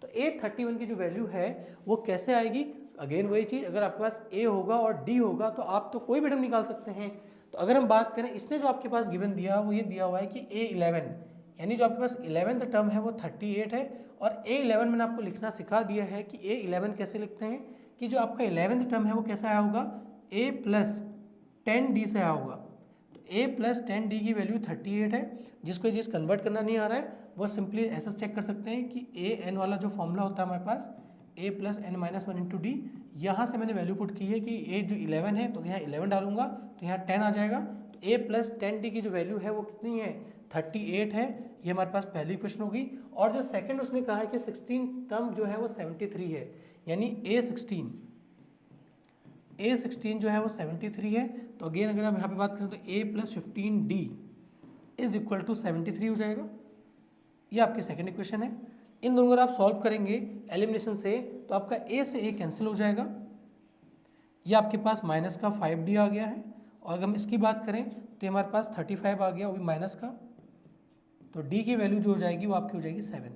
तो A31 की जो वैल्यू है वो कैसे आएगी, अगेन वही चीज़, अगर आपके पास A होगा और D होगा तो आप तो कोई भी टर्म निकाल सकते हैं। तो अगर हम बात करें, इसने जो आपके पास गिवन दिया वो ये दिया हुआ है कि A11 यानी जो आपके पास 11th टर्म है वो 38 है। और A11 मैंने आपको लिखना सिखा दिया है कि A11 कैसे लिखते हैं, कि जो आपका 11th टर्म है वो कैसा आया होगा, A प्लस 10D से आया होगा। तो A प्लस 10D की वैल्यू 38 है। जिसको ये चीज़ कन्वर्ट करना नहीं आ रहा है वो सिंपली ऐसा चेक कर सकते हैं कि A n वाला जो फॉर्मूला होता है हमारे पास A plus n minus one into d, यहाँ से मैंने वैल्यू पुट की है कि A जो 11 है तो यहाँ 11 डालूंगा तो यहाँ 10 आ जाएगा। तो A प्लस 10D की जो वैल्यू है वो कितनी है 38 है। ये हमारे पास पहली क्वेश्चन होगी। और जो सेकंड उसने कहा है कि 16 टर्म जो है वो 73 है, यानी A16 जो है वो 73 है। तो अगेन अगर हम यहाँ पे बात करें तो A plus 15D is equal to 73 हो जाएगा। ये आपकी सेकंड इक्वेशन है। इन दोनों को आप सॉल्व करेंगे एलिमिनेशन से तो आपका A से A कैंसिल हो जाएगा। ये आपके पास माइनस का 5D आ गया है। और अगर हम इसकी बात करें तो हमारे पास 35 आ गया, वो भी माइनस का। तो D की वैल्यू जो हो जाएगी वो आपकी हो जाएगी 7।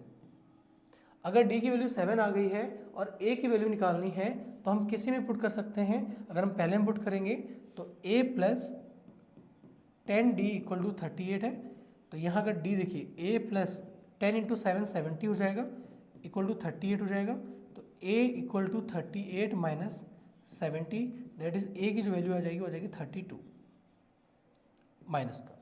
अगर D की वैल्यू 7 आ गई है और A की वैल्यू निकालनी है तो हम किसी में पुट कर सकते हैं। अगर हम पहले में पुट करेंगे तो A plus 10D equal to 38 है। तो यहाँ अगर D देखिए A प्लस 10 इंटू 7 70 हो जाएगा इक्वल टू 38 हो जाएगा। तो A equal to 38 minus 70 that is A की जो वैल्यू आ जाएगी वो आ जाएगी 32 माइनस का,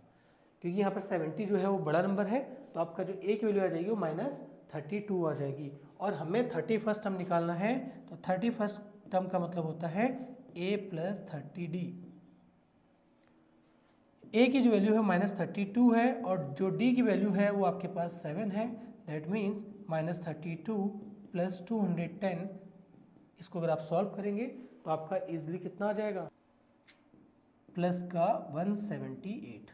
क्योंकि यहाँ पर 70 जो है वो बड़ा नंबर है तो आपका जो A की वैल्यू आ जाएगी वो माइनस 32 आ जाएगी। और हमें 31st टर्म निकालना है तो 31st टर्म का मतलब होता है A प्लस 30D। A की जो वैल्यू है माइनस 32 है और जो D की वैल्यू है वो आपके पास 7 है। दैट मीन्स माइनस 32 प्लस 210, इसको अगर आप सॉल्व करेंगे तो आपका इजीली कितना आ जाएगा, प्लस का 178।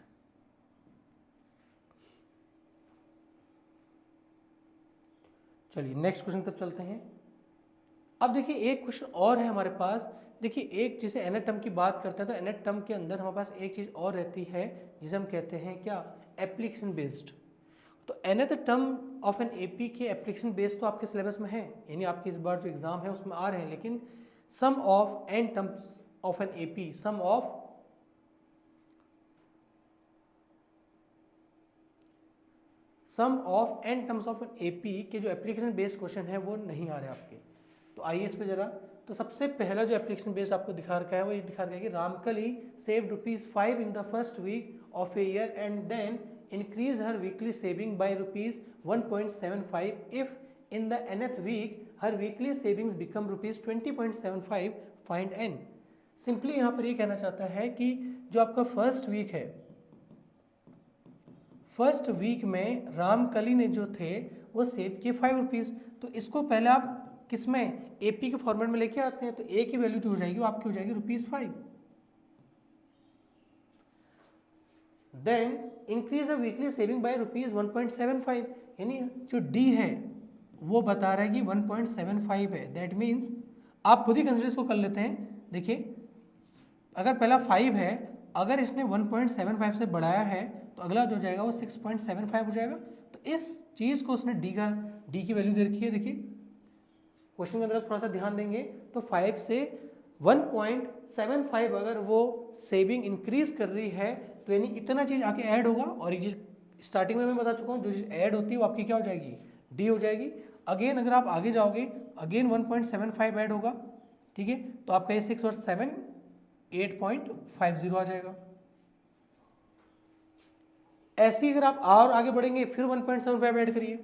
चलिए नेक्स्ट क्वेश्चन तक चलते हैं। अब देखिए एक क्वेश्चन और है हमारे पास। देखिए एक जैसे nth टर्म की बात करते हैं तो nth टर्म के अंदर हमारे पास एक चीज़ और रहती है जिसे हम कहते हैं क्या, एप्लीकेशन बेस्ड। तो nth term of an AP के एप्लीकेशन बेस्ड तो आपके सिलेबस में है, यानी आपके इस बार जो एग्जाम है उसमें आ रहे हैं। लेकिन sum of n terms of an AP, sum of n terms of an AP के जो एप्लीकेशन बेस्ड क्वेश्चन है वो नहीं आ रहे आपके। तो आइए इस पे जरा। तो सबसे पहला जो एप्लीकेशन बेस आपको दिखा रखा है वो ये दिखा रखा है कि Ramkali saved ₹5 in the first week of a year and then increase her weekly saving by ₹1.75 if in the nth week her weekly savings become ₹20.75, find n। Simply यहाँ पर ये कहना चाहता है कि जो आपका फर्स्ट वीक है, फर्स्ट वीक में रामकली ने जो थे वो सेव किए ₹5। तो इसको पहले आप किस में एपी के फॉर्मेट में लेके आते हैं तो ए की वैल्यू जो हो जाएगी वो आपकी हो जाएगी ₹5। Then increase the weekly saving by ₹1.75, यानी जो डी है वो बता रहा है कि 1.75 है। दैट मीन्स आप खुद ही कंसिडर इसको कर लेते हैं। देखिए अगर पहला 5 है, अगर इसने 1.75 से बढ़ाया है तो अगला जो जाएगा वो 6.75 हो जाएगा। तो इस चीज़ को उसने डी की वैल्यू दे रखी है। देखिए क्वेश्चन के अंदर थोड़ा सा ध्यान देंगे तो 5 से 1.75 अगर वो सेविंग इंक्रीज कर रही है तो यानी इतना चीज़ आके ऐड होगा, और ये चीज़ स्टार्टिंग में मैं बता चुका हूँ, जो चीज़ ऐड होती है वो आपकी क्या हो जाएगी, डी हो जाएगी। अगेन अगर आप आगे जाओगे अगेन 1.75 ऐड होगा, ठीक है, तो आपका ये 6 और 7 8.50 आ जाएगा। ऐसे ही अगर आप और आगे बढ़ेंगे फिर 1.75 ऐड करिए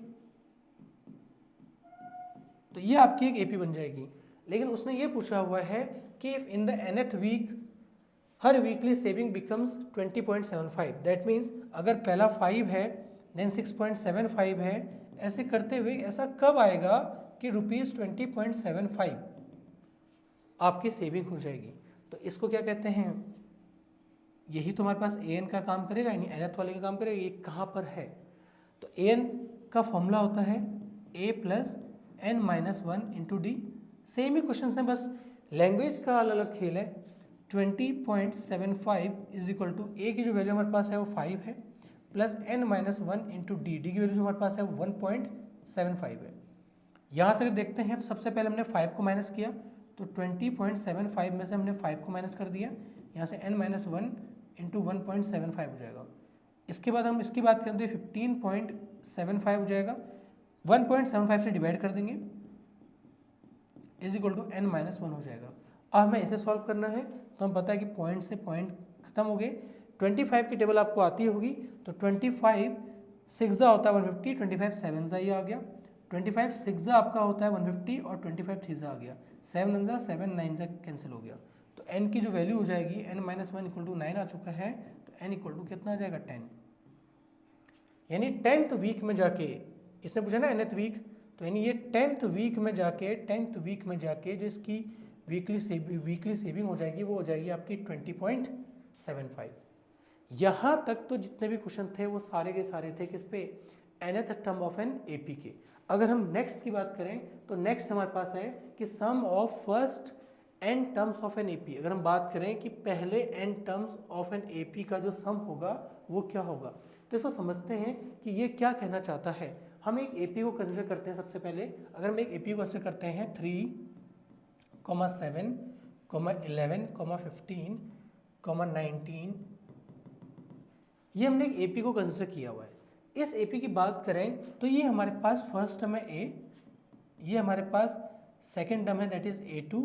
तो ये आपकी एक एपी बन जाएगी। लेकिन उसने ये पूछा हुआ है कि if in the nth week her weekly saving becomes 20.75, that means अगर पहला 5 है देन 6.75 है, ऐसे करते हुए ऐसा कब आएगा कि ₹20.75 आपकी सेविंग हो जाएगी। तो इसको क्या कहते हैं, यही तो हमारे पास एन का काम करेगा, यानी nth वाले का काम करेगा। ये कहाँ पर है, तो एन का फॉर्मूला होता है a plus n minus 1 into D. Same he question है, बस लैंग्वेज का अलग अलग खेल है। 20.75 इज इक्वल टू ए की जो वैल्यू हमारे पास है वो 5 है, plus n minus 1 into d की वैल्यू जो हमारे पास है वो 1.75 है। यहाँ से अगर देखते हैं तो सबसे पहले हमने 5 को माइनस किया, तो 20.75 में से हमने 5 को माइनस कर दिया, यहाँ से n माइनस 1 इंटू 1.75 हो जाएगा। इसके बाद हम इसकी बात करें तो 15.75 हो जाएगा, 1.75 से डिवाइड कर देंगे is equal to n minus 1 हो जाएगा। अब हमें इसे सॉल्व करना है, तो हम पता है कि पॉइंट से पॉइंट खत्म हो गए। 25 की टेबल आपको आती होगी, तो 25 सिक्सा होता है 150, 25 सेवन ही आ गया, 25 सिक्सा आपका होता है 150 और 25 थ्रीजा आ गया, 7 9 7 9 कैंसिल हो गया। तो n की जो वैल्यू हो जाएगी n माइनस 1 इक्वल टू 9 आ चुका है, तो n इक्वल टू कितना आ जाएगा 10। यानी 10th वीक में जाके, इसने पूछा ना nth वीक, तो यानी ये 10th वीक में जाके जो इसकी वीकली सेविंग हो जाएगी वो हो जाएगी आपकी 20.75। यहाँ तक तो जितने भी क्वेश्चन थे वो सारे के सारे थे किस पे, nth term of an AP के। अगर हम नेक्स्ट की बात करें तो नेक्स्ट हमारे पास है कि sum of first n terms of an AP. अगर हम बात करें कि पहले n terms of an AP का जो सम होगा वो क्या होगा, तो इसको समझते हैं कि ये क्या कहना चाहता है। हम एक एपी को कंसिडर करते हैं। सबसे पहले अगर हम एक एपी को कंसिडर करते हैं 3, 7, 11, 15, 19, ये हमने एक एपी को कंसिडर किया हुआ है। इस एपी की बात करें तो ये हमारे पास फर्स्ट टर्म है ए, ये हमारे पास सेकेंड टर्म है that is A2,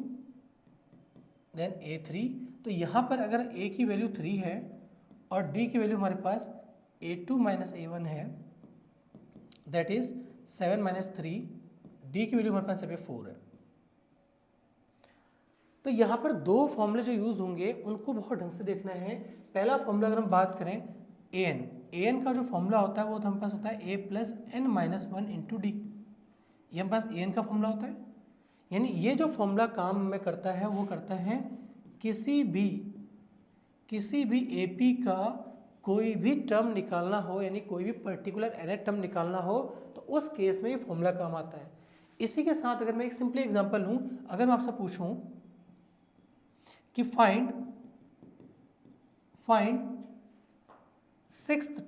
then A3। तो यहाँ पर अगर A की वैल्यू 3 है और D की वैल्यू हमारे पास A2 माइनस A1 है, दैट इज 7 माइनस 3, D की वैल्यू हमारे पास यहाँ पे 4 है। तो यहाँ पर दो फॉर्मूले जो यूज होंगे उनको बहुत ढंग से देखना है। पहला फॉर्मूला अगर हम बात करें an का जो फॉर्मूला होता है वो तो हमारे पास होता है a plus n minus 1 into D. ये हमारे पास an का फॉर्मूला होता है। यानी ये जो फॉर्मूला काम में करता है वो करता है किसी भी एपी का कोई भी टर्म निकालना हो, यानी कोई भी पर्टिकुलर nth टर्म निकालना हो तो उस केस में ये फॉर्मूला काम आता है। इसी के साथ अगर मैं एक सिंपली एग्जांपल लूँ, अगर मैं आपसे पूछूं कि find sixth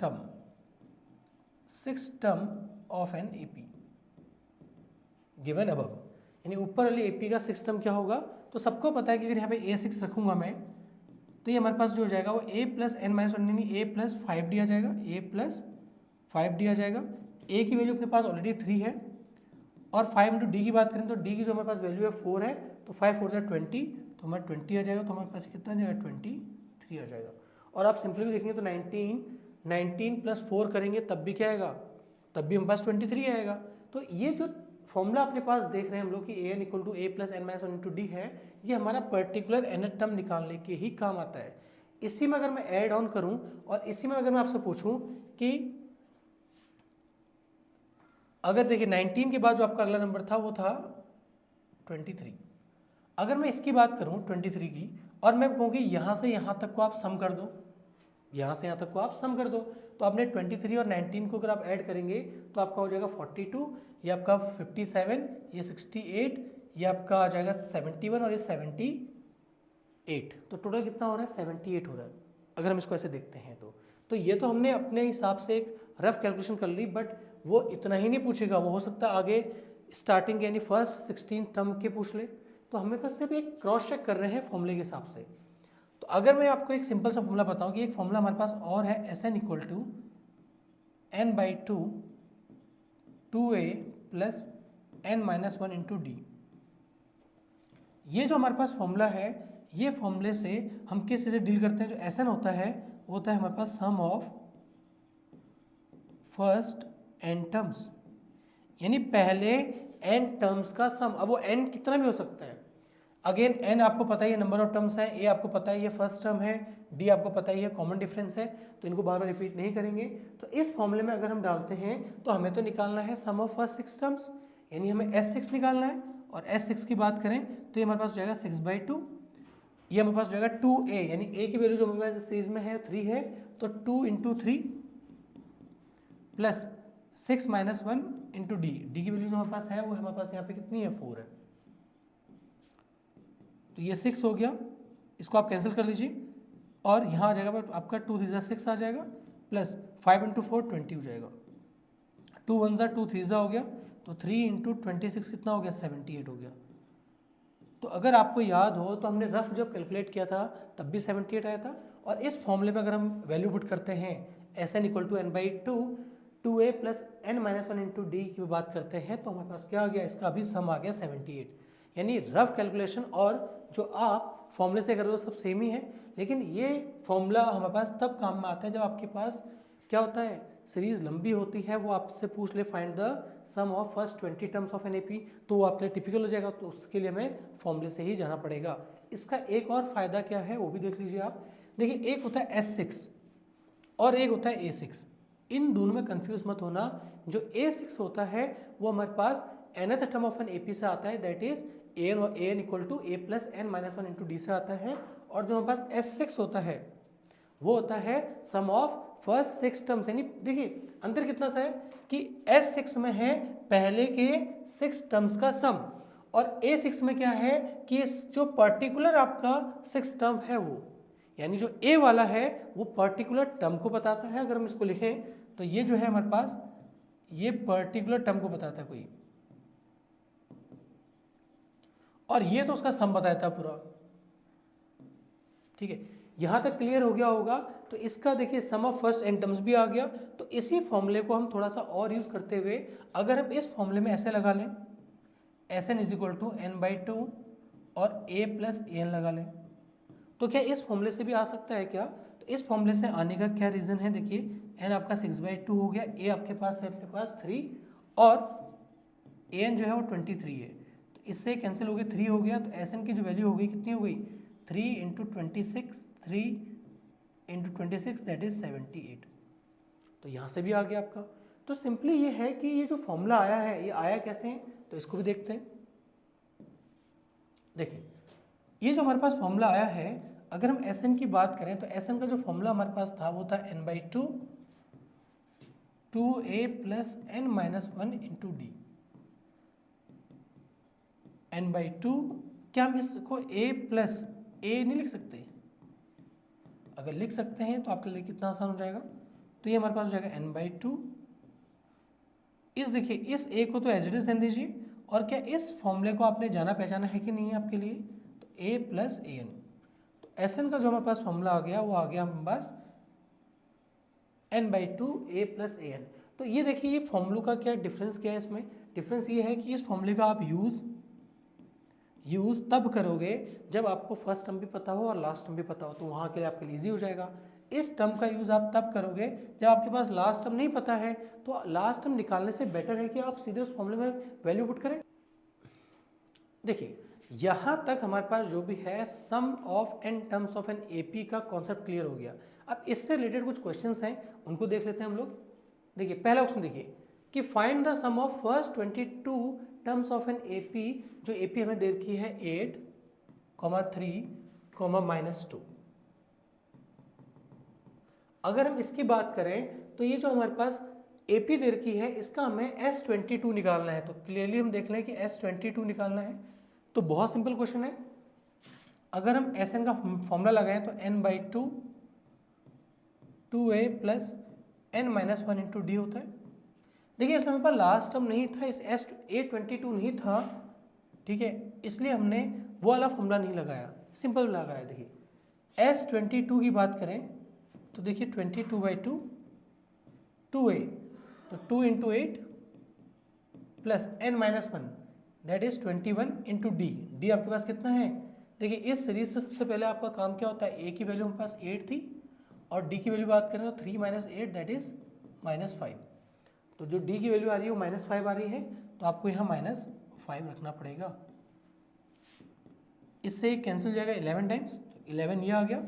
term of an AP given above, यानी ऊपर वाली एपी का सिक्स्थ टर्म क्या होगा, तो सबको पता है कि अगर यहाँ पे A6 रखूंगा मैं तो ये हमारे पास जो हो जाएगा वो a प्लस n माइनस 1 यानी a प्लस 5d आ जाएगा, a प्लस 5d आ जाएगा। a की वैल्यू अपने पास ऑलरेडी 3 है और 5 इंटू डी की बात करें तो d की जो हमारे पास वैल्यू है 4 है, तो 5 4 20, तो हमारा 20 आ जाएगा। तो हमारे पास कितना आ जाएगा 23 आ जाएगा। और आप सिंपली भी देखेंगे तो 19 प्लस 4 करेंगे तब भी क्या आएगा, तब भी हमारे पास 23 आएगा। तो ये जो फॉर्मूला अपने पास देख रहे हैं हम लोग कि an equal to a plus n minus 1 into d है, ये हमारा पर्टिकुलर nth टर्म निकालने के ही काम आता है। इसी में अगर मैं ऐड ऑन करूं और इसी में अगर मैं आपसे पूछूं कि अगर देखिए 19 के बाद जो आपका अगला नंबर था वो था 23, अगर मैं इसकी बात करूं 23 की और मैं कहूँ कि यहाँ से यहाँ तक को आप सम कर दो, यहाँ से यहाँ तक को आप सम कर दो, तो आपने 23 और 19 को अगर आप ऐड करेंगे तो आपका हो जाएगा 42, ये आपका 57, ये 68, ये आपका आ जाएगा 71 और ये 78, तो टोटल कितना हो रहा है 78 हो रहा है अगर हम इसको ऐसे देखते हैं तो ये तो हमने अपने हिसाब से एक रफ कैलकुलेशन कर ली, बट वो इतना ही नहीं पूछेगा, वो हो सकता है आगे स्टार्टिंग यानी फर्स्ट 16 टर्म के पूछ ले। तो हमें बस सिर्फ एक क्रॉस चेक कर रहे हैं फॉर्मूले के हिसाब से। तो अगर मैं आपको एक सिंपल सा फॉर्मूला बताऊं कि एक फॉर्मूला हमारे पास और है Sn equal to n/2 2a plus n-1 into D. ये जो हमारे पास फॉर्मूला है, ये फॉर्मूले से हम किस चीज़ से डील करते हैं, जो Sn होता है वो होता है हमारे पास सम ऑफ फर्स्ट n टर्म्स, यानी पहले n टर्म्स का सम। अब वो n कितना भी हो सकता है, अगेन n आपको पता ही है नंबर ऑफ टर्म्स है, a आपको पता ही है फर्स्ट टर्म है, d आपको पता ही है कॉमन डिफरेंस है, तो इनको बार बार रिपीट नहीं करेंगे। तो इस फॉर्मूले में अगर हम डालते हैं तो हमें तो निकालना है सम ऑफ फर्स्ट 6 टर्म्स, यानी हमें S6 निकालना है। और S6 की बात करें तो ये हमारे पास हो जाएगा 6/2, ये हमारे पास हो जाएगा 2a, यानी a की वैल्यू जो हमारे पास सीरीज में है 3 है, तो 2 into 3 plus 6 minus 1 into D. D की वैल्यू जो हमारे पास है वो हमारे पास यहाँ पे कितनी है 4 है, तो ये 6 हो गया, इसको आप कैंसिल कर लीजिए और यहाँ आ जाएगा आपका 2 3 6 आ जाएगा प्लस 5 इंटू 4 20 हो जाएगा, 2 1 2 3 हो गया, तो 3 इंटू 26 कितना हो गया 78 हो गया। तो अगर आपको याद हो तो हमने रफ जब कैलकुलेट किया था तब भी 78 आया था। और इस फॉर्मूले पे अगर हम वैल्यू पुट करते हैं Sn equal to n/2 2a plus n-1 into d की बात करते हैं तो हमारे पास क्या आ गया, इसका भी सम आ गया 78। यानी रफ कैलकुलेशन और जो आप फॉर्मूले से कर रहे हो सब सेम ही है, लेकिन ये फॉर्मूला हमारे पास तब काम में आता है जब आपके पास क्या होता है, सीरीज लंबी होती है, वो आपसे पूछ ले find the sum of first 20 terms of an AP, तो वो आपके लिए टिपिकल हो जाएगा, तो उसके लिए हमें फॉर्मूले से ही जाना पड़ेगा। इसका एक और फायदा क्या है वो भी देख लीजिए आप। देखिए एक होता है S6 और एक होता है A6, इन दोनों में कंफ्यूज मत होना। जो A6 होता है वो हमारे पास nth term of an AP से आता है, that is an equal to a plus n-1 into d से आता है। और जो हमारे पास S6 होता है वो होता है सम ऑफ फर्स्ट 6 टर्म्स, यानी देखिए अंतर कितना सा है कि S6 में है पहले के 6 टर्म्स का सम, और A6 में क्या है कि जो पर्टिकुलर आपका 6 टर्म है वो, यानी जो A वाला है वो पर्टिकुलर टर्म को बताता है। अगर हम इसको लिखें तो ये जो है हमारे पास ये पर्टिकुलर टर्म को बताता है कोई, और ये तो उसका सम बताया था पूरा। ठीक है, यहां तक क्लियर हो गया होगा। तो इसका देखिए सम ऑफ फर्स्ट n टर्म्स भी आ गया। तो इसी फॉर्मूले को हम थोड़ा सा और यूज करते हुए अगर हम इस फॉर्मूले में ऐसे लगा लें Sn is equal to n/2 और a प्लस an लगा लें, तो क्या इस फॉर्मूले से भी आ सकता है क्या? तो इस फॉर्मूले से आने का क्या रीज़न है, देखिए n आपका 6/2 हो गया, a आपके पास है अपने पास 3 और an जो है वो 23 है, तो इससे कैंसिल हो गया 3 हो गया, तो Sn की जो वैल्यू हो गई कितनी हो गई 3 इंटू 26 3 इंटू 26 दैट इज 78। तो यहाँ से भी आ गया आपका। तो सिंपली ये है कि ये जो फॉर्मूला आया है ये आया कैसे है, तो इसको भी देखते हैं। देखिए ये जो हमारे पास फॉर्मूला आया है, अगर हम Sn की बात करें तो Sn का जो फॉर्मूला हमारे पास था वो था n/2 2a plus n-1 into D. n/2 क्या हम इसको a प्लस a नहीं लिख सकते? अगर लिख सकते हैं तो आपके लिए कितना आसान हो जाएगा। तो ये हमारे पास हो जाएगा n/2, इस देखिए इस a को तो एज इट इज रहने दीजिए, और क्या इस फॉर्मूले को आपने जाना पहचाना है कि नहीं है आपके लिए, तो a प्लस an। तो Sn का जो हमारे पास फॉर्मूला आ गया वो आ गया हमारे पास n/2 a प्लस an। तो ये देखिए ये फॉर्मूलों का क्या डिफरेंस क्या है, इसमें डिफरेंस ये है कि इस फॉर्मूले का आप यूज़ तब करोगे जब आपको फर्स्ट टर्म भी पता हो और लास्ट टर्म भी पता हो, तो वहाँ के लिए आपके लिए ईजी हो जाएगा। इस टर्म का यूज़ आप तब करोगे जब आपके पास लास्ट टर्म नहीं पता है, तो लास्ट टर्म निकालने से बेटर है कि आप सीधे उस फॉर्मूले में वैल्यू पुट करें। देखिए यहाँ तक हमारे पास जो भी है sum of n terms of an AP का कॉन्सेप्ट क्लियर हो गया। अब इससे रिलेटेड कुछ क्वेश्चंस हैं, उनको देख लेते हैं हम लोग। देखिए पहला क्वेश्चन देखिए कि find the sum of first 22 terms of an AP, जो एपी हमें दे रखी है 8, 3, -2। अगर हम इसकी बात करें तो ये जो हमारे पास AP दे रखी है इसका हमें S22 निकालना है। तो क्लियरली हम देख लें कि S22 निकालना है। तो बहुत सिंपल क्वेश्चन है। अगर हम एस एन का फॉर्मूला लगाएं तो n/2 2a plus n-1 into D होता है। देखिए इसमें हमारे पास लास्ट टर्म नहीं था, इस A22 नहीं था, ठीक है, इसलिए हमने वो वाला फॉर्मूला नहीं लगाया, सिंपल लगाया। देखिए S22 की बात करें तो देखिए 22/2 2a, तो 2 into 8 plus n-1 that is 21 into D आपके पास कितना है। देखिए इस सीरीज से सबसे पहले आपका काम क्या होता है, ए की वैल्यू हमारे पास 8 थी और डी की वैल्यू बात करें तो 3 - 8 दैट इज -5। तो जो डी की वैल्यू आ रही है वो -5 आ रही है, तो आपको यहाँ -5 रखना पड़ेगा। इससे कैंसिल हो जाएगा 11 टाइम्स, तो 11 ये आ गया,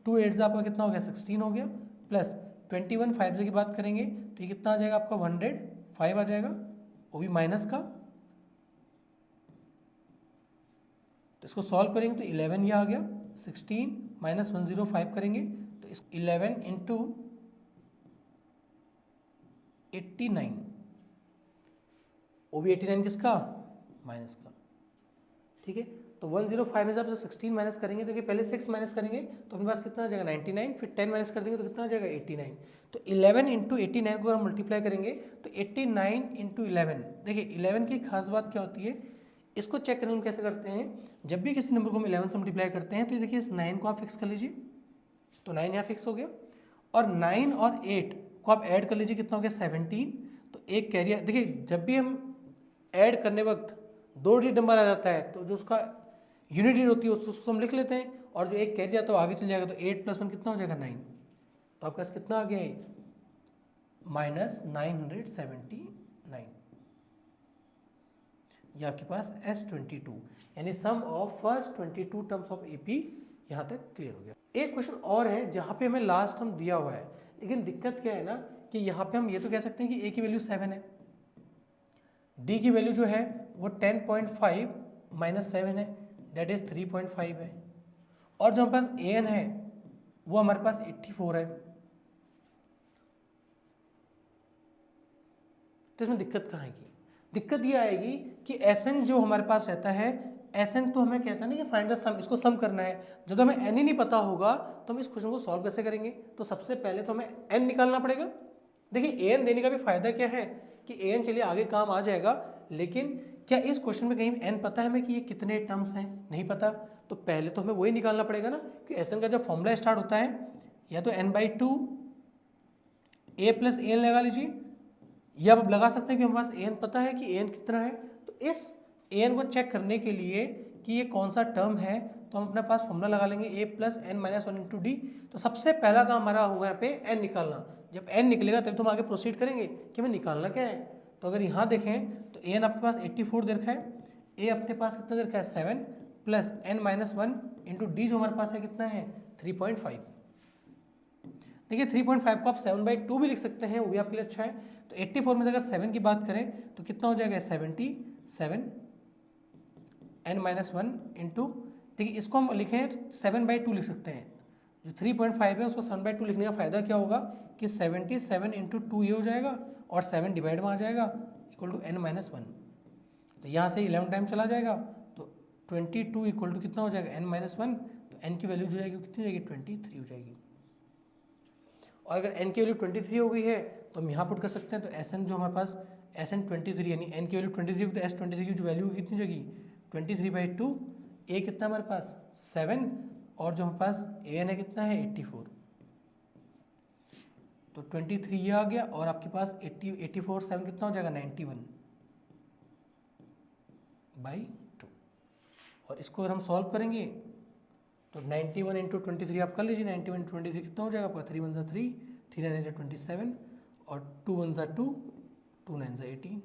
2 8 से आपका कितना हो गया 16 हो गया, प्लस 21 5 से की बात करेंगे तो ये कितना आ जाएगा आपका 105 आ जाएगा, वो भी माइनस का। तो इसको सॉल्व करेंगे तो 11 ये आ गया, 16 - 105 करेंगे तो इस 11 इंटू 89, वो भी 89 किसका, माइनस का, ठीक है। तो 105 में से आप 16 माइनस करेंगे तो पहले 6 माइनस करेंगे तो अपने पास कितना आ जाएगा 99, फिर 10 माइनस कर देंगे तो कितना आ जाएगा 89। तो 11 इंटू 89 को अगर हम मल्टीप्लाई करेंगे तो 89 इंटू 11, देखिए 11 की खास बात क्या होती है, इसको चेक करने में कैसे करते हैं, जब भी किसी नंबर को हम 11 से मल्टीप्लाई करते हैं तो देखिए इस 9 को आप फिक्स कर लीजिए, तो 9 यहाँ फिक्स हो गया, और 9 और 8 को आप ऐड कर लीजिए, कितना हो गया 17। तो एक कैरी, देखिए जब भी हम ऐड करने वक्त 2 डिजिट नंबर आ जाता है तो जो उसका यूनिट डिजिट होती है उसको हम लिख लेते हैं, और जो एक कैरी जाता है वो आगे चल जाएगा, तो 8 + 1 कितना हो जाएगा 9, तो आपका कितना आ गया -979। ये आपके पास S22 यानी sum of first 22 terms of AP यहाँ तक क्लियर हो गया। एक क्वेश्चन और है जहाँ पे हमें लास्ट टर्म दिया हुआ है, लेकिन दिक्कत क्या है ना कि यहाँ पे हम ये तो कह सकते हैं कि A की वैल्यू 7 है, D की वैल्यू जो है वो 10.5 - 7 है दैट इज 3.5 है, और जो हमारे पास AN है वो हमारे पास 84 है। तो इसमें दिक्कत कहाँ आएगी, दिक्कत ये आएगी कि SN जो हमारे पास रहता है, SN तो हमें कहता है ना कि फाइंड द सम, इसको सम करना है, जब हमें N ही नहीं पता होगा तो हम इस क्वेश्चन को सॉल्व कैसे करेंगे। तो सबसे पहले तो हमें N निकालना पड़ेगा। देखिए AN देने का भी फायदा क्या है कि AN चलिए आगे काम आ जाएगा, लेकिन क्या इस क्वेश्चन में कहीं N पता है हमें कि ये कितने टर्म्स हैं, नहीं पता, तो पहले तो हमें वही निकालना पड़ेगा ना कि SN का जब फॉर्मूला स्टार्ट होता है या तो n/2 A + AN लगा लीजिए, या आप लगा सकते हैं कि हमारे पास AN पता है कि AN कितना है, तो इस AN को चेक करने के लिए कि ये कौन सा टर्म है तो हम अपने पास फॉर्मूला लगा लेंगे A + n-1 इंटू डी। तो सबसे पहला काम हमारा होगा यहाँ पे N निकालना, जब N निकलेगा तब तो हम आगे प्रोसीड करेंगे कि हमें निकालना क्या है। तो अगर यहाँ देखें तो AN आपके पास 84 दे रखा है, A अपने पास कितना दे रखा है 7 प्लस n-1 इंटू डी जो हमारे पास है कितना है 3.5। देखिए 3.5 को आप 7/2 भी लिख सकते हैं, वो भी आपके लिए अच्छा है। तो 84 में से अगर 7 की बात करें तो कितना हो जाएगा 77 n-1 इंटू, देखिए इसको हम लिखें 7/2 लिख सकते हैं, जो 3.5 है उसको 7/2 लिखने का फ़ायदा क्या होगा कि 77 इंटू 2 ये हो जाएगा और 7 डिवाइड में आ जाएगा इक्वल टू n-1, तो यहाँ से 11 टाइम चला जाएगा, तो 22 इक्वल टू कितना हो जाएगा n-1, तो n की वैल्यू जो जाएगी कितनी हो जाएगी 23 हो जाएगी। और अगर n की वैल्यू 23 हो गई है तो हम यहाँ पुट कर सकते हैं, तो SN जो हमारे पास SN 23 यानी n की वैल्यू 23 होगी तो S23 की जो वैल्यू कितनी हो जाएगी 23/2, A कितना हमारे पास 7 और जो हमारे पास AN है कितना है 84, तो 23 ये आ गया और आपके पास 84 7 कितना हो जाएगा 91/2। और इसको अगर हम सॉल्व करेंगे तो 91 इंटू 23 आप कर लीजिए, 91 इंटू 23 कितना हो जाएगा आपका 3 1 3 3 9 27 और 2 1 2 2 9 18,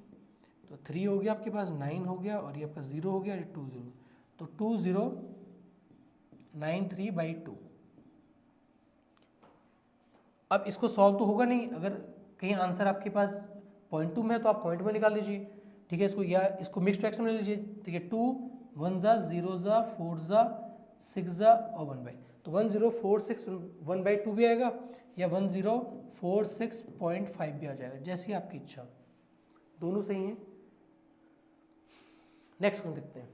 तो 3 हो गया आपके पास, 9 हो गया और ये आपका 0 हो गया, 2 0, तो 2093/2। अब इसको सॉल्व तो होगा नहीं, अगर कहीं आंसर आपके पास 0.2 में है तो आप पॉइंट में निकाल लीजिए, ठीक है, इसको या इसको मिक्स फ्रैक्शन में ले लीजिए, ठीक है, 2 1 0 4 6 और 1/, तो 1046 1/2 भी आएगा या 1046.5 भी आ जाएगा, जैसी आपकी इच्छा, दोनों सही हैं। नेक्स्ट क्वेश्चन देखते हैं।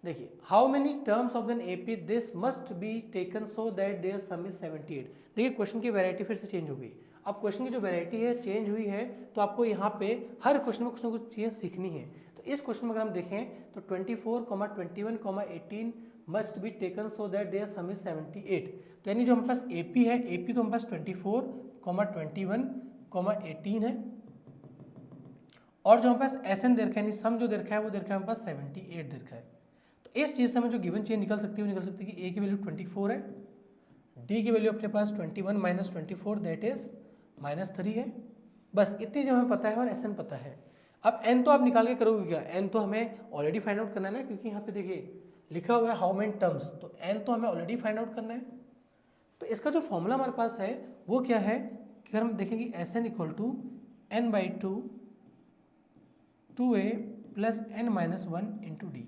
देखिए how many terms of an AP this must be taken so that their sum is 78। देखिए क्वेश्चन की वैरायटी फिर से चेंज हो गई। अब क्वेश्चन की जो वैरायटी है चेंज हुई है, तो आपको यहाँ पे हर क्वेश्चन में कुछ ना कुछ चीज़ें सीखनी है। तो इस क्वेश्चन में अगर हम देखें तो 24, 21, 18 must be taken so that their sum is 78। तो यानी जो हमारे पास एपी है, एपी तो हमारे पास 24, 21, 18 है, और जो हमारे पास एसएन दे रखा है, यानी सम जो दे रखा है वो दे रखा है हमारे पास 78 दे रखा है। तो इस चीज़ से हमें जो गिवन चेंज निकल सकती है वो निकल सकती है कि ए की वैल्यू 24 है, डी की वैल्यू अपने पास 21 माइनस 24 दैट इज -3 है। बस इतनी जो हमें पता है और एसएन पता है। अब एन तो आप निकाल के करोगे क्या, एन तो हमें ऑलरेडी फाइंड आउट करना है ना, क्योंकि यहाँ पे देखिए लिखा हुआ है हाउ मेनी टर्म्स, तो एन तो हमें ऑलरेडी फाइंड आउट करना है। तो इसका जो फॉर्मूला हमारे पास है वो क्या है कि अगर हम देखेंगे s n equal to n by 2a plus n minus 1 into D.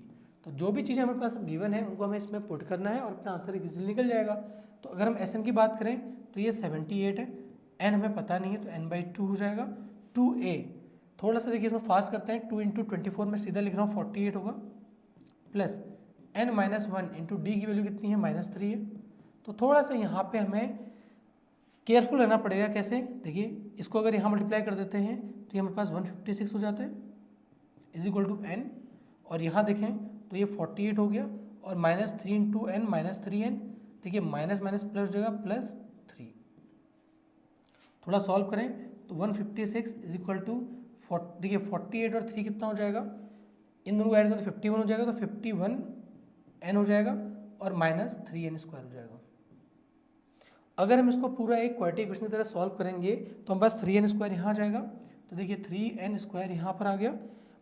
तो जो भी चीज़ें हमारे पास गिवन है उनको हमें इसमें पुट करना है और अपना आंसर इजीली निकल जाएगा। तो अगर हम एस की बात करें तो ये 78 है, n हमें पता नहीं है तो n बाई 2 हो जाएगा। 2a थोड़ा सा देखिए इसमें फास्ट करते हैं, 2 इंटू 24 में सीधा लिख रहा हूँ 48 होगा, plus n minus 1 into d की वैल्यू कितनी है -3 है। तो थोड़ा सा यहाँ पे हमें केयरफुल रहना पड़ेगा। कैसे, देखिए इसको अगर यहाँ मल्टीप्लाई कर देते हैं तो ये हमारे पास 156 हो जाता है इज इक्वल टू n, और यहाँ देखें तो ये 48 हो गया और -3 इंटू एन -3n, देखिए माइनस माइनस प्लस हो जाएगा +3। थोड़ा सॉल्व करें तो 156 इज इक्वल टू देखिए 48 और 3 कितना हो जाएगा, इन दोनों को ऐड करें तो 51 हो जाएगा, तो 51n हो जाएगा और -3n स्क्वायर हो जाएगा। अगर हम इसको पूरा एक क्वाड्रेटिक इक्वेशन की तरह सॉल्व करेंगे तो हम बस 3n स्क्वायर यहाँ आ जाएगा, तो देखिए 3n स्क्वायर यहाँ पर आ गया,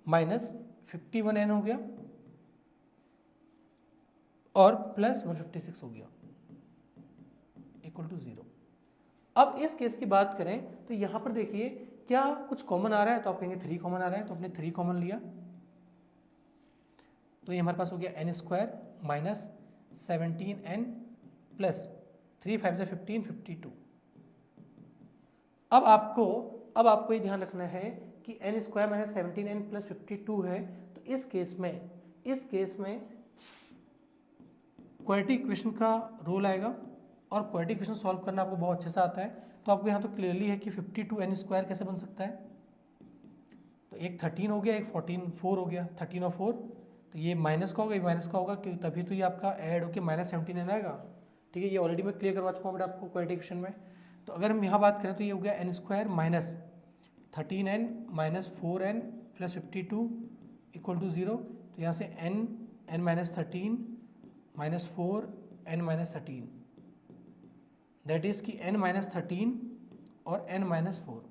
-51n हो गया और प्लस 156 हो गया इक्वल टू 0। अब इस केस की बात करें तो यहाँ पर देखिए क्या कुछ कॉमन आ रहा है, तो आप कहेंगे 3 कॉमन आ रहा है, तो आपने 3 कॉमन लिया, तो ये हमारे पास हो गया n square minus 17n plus 3 5 से 15 52। अब आपको ये ध्यान रखना है कि n square minus 17n plus 52 है, तो इस केस में क्वाड्रेटिक इक्वेशन का रोल आएगा और क्वाड्रेटिक इक्वेशन सॉल्व करना आपको बहुत अच्छे से आता है। तो आपको यहाँ तो क्लियरली है कि 52n स्क्वायर कैसे बन सकता है, तो एक 13 हो गया, एक 4 हो गया, 13 और 4, तो ये माइनस का होगा, ये माइनस का होगा, क्योंकि तभी तो ये आपका ऐड होकर -17n आएगा। ठीक है, ये ऑलरेडी मैं क्लियर करवा चुका हूँ बेटा आपको क्वाड्रेटिक इक्वेशन में। तो अगर हम यहाँ बात करें तो ये हो गया n square minus 13n minus 4n plus 52 equal to 0। तो यहाँ से n minus 13 minus 4 n minus 13, that is कि n माइनस 13 और n माइनस 4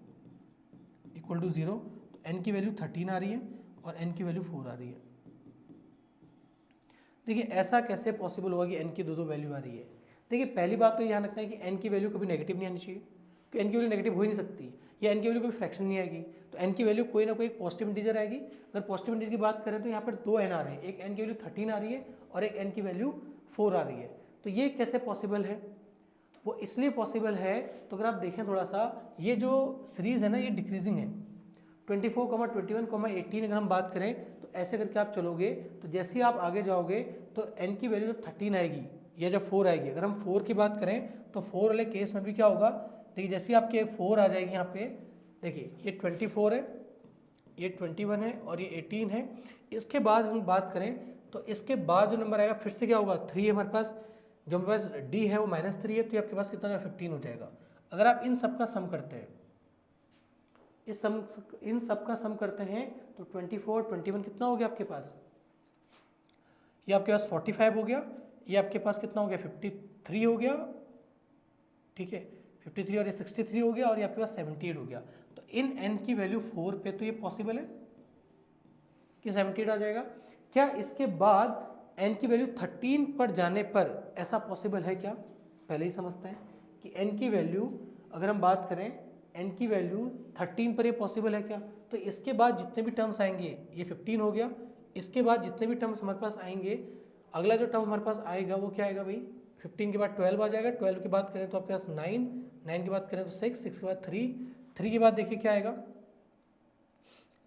इक्वल टू 0। तो n की वैल्यू 13 आ रही है और n की वैल्यू 4 आ रही है। देखिए ऐसा कैसे पॉसिबल होगा कि n की दो वैल्यू आ रही है। देखिए पहली बात तो ध्यान रखना है कि n की वैल्यू कभी नेगेटिव नहीं आनी चाहिए, क्योंकि n की वैल्यू नेगेटिव हो ही नहीं सकती, या n की वैल्यू कभी फ्रैक्शन नहीं आएगी। तो n की वैल्यू कोई ना कोई पॉजिटिव इंटीजर आएगी। अगर पॉजिटिव इंटीजर की बात करें तो यहाँ पर 2 n आ रहे हैं, एक n की वैल्यू 13 आ रही है और एक n की वैल्यू 4 आ रही है। तो ये कैसे पॉसिबल है, वो इसलिए पॉसिबल है, तो अगर आप देखें थोड़ा सा, ये जो सीरीज है ना ये डिक्रीजिंग है, 24, 21, 18 अगर हम बात करें तो ऐसे करके आप चलोगे, तो जैसे ही आप आगे जाओगे तो n की वैल्यू जब 13 आएगी या जब 4 आएगी, अगर हम 4 की बात करें तो 4 वाले केस में भी क्या होगा, देखिए जैसे ही आपके 4 आ जाएगी यहाँ पे, देखिए ये 24 है, ये 21 है और ये 18 है। इसके बाद हम बात करें तो इसके बाद जो नंबर आएगा फिर से क्या होगा, 3 है हमारे पास, जो हमारे पास d है वो -3 है, तो ये आपके पास कितना हो जाएगा, 15 हो जाएगा। अगर आप इन सब का सम करते हैं, इन सब का सम करते हैं तो 24, 21 कितना हो गया आपके पास, ये आपके पास 45 हो गया, ये आपके पास कितना हो गया 53 हो गया, ठीक है 53, और ये 63 हो गया, और ये आपके पास 78 हो गया। तो इन n की वैल्यू 4 पे तो ये पॉसिबल है कि 78 आ जाएगा। क्या इसके बाद n की वैल्यू 13 पर जाने पर ऐसा पॉसिबल है क्या, पहले ही समझते हैं कि n की वैल्यू अगर हम बात करें n की वैल्यू 13 पर ये पॉसिबल है क्या, तो इसके बाद जितने भी टर्म्स आएंगे, ये 15 हो गया, इसके बाद जितने भी टर्म्स हमारे पास आएंगे, अगला जो टर्म हमारे पास आएगा वो क्या आएगा भाई, 15 के बाद 12 आ जाएगा, 12 की बात करें तो आपके पास 9, 9 की बात करें तो 6, 6 के बाद 3, 3 की बात देखिए क्या आएगा,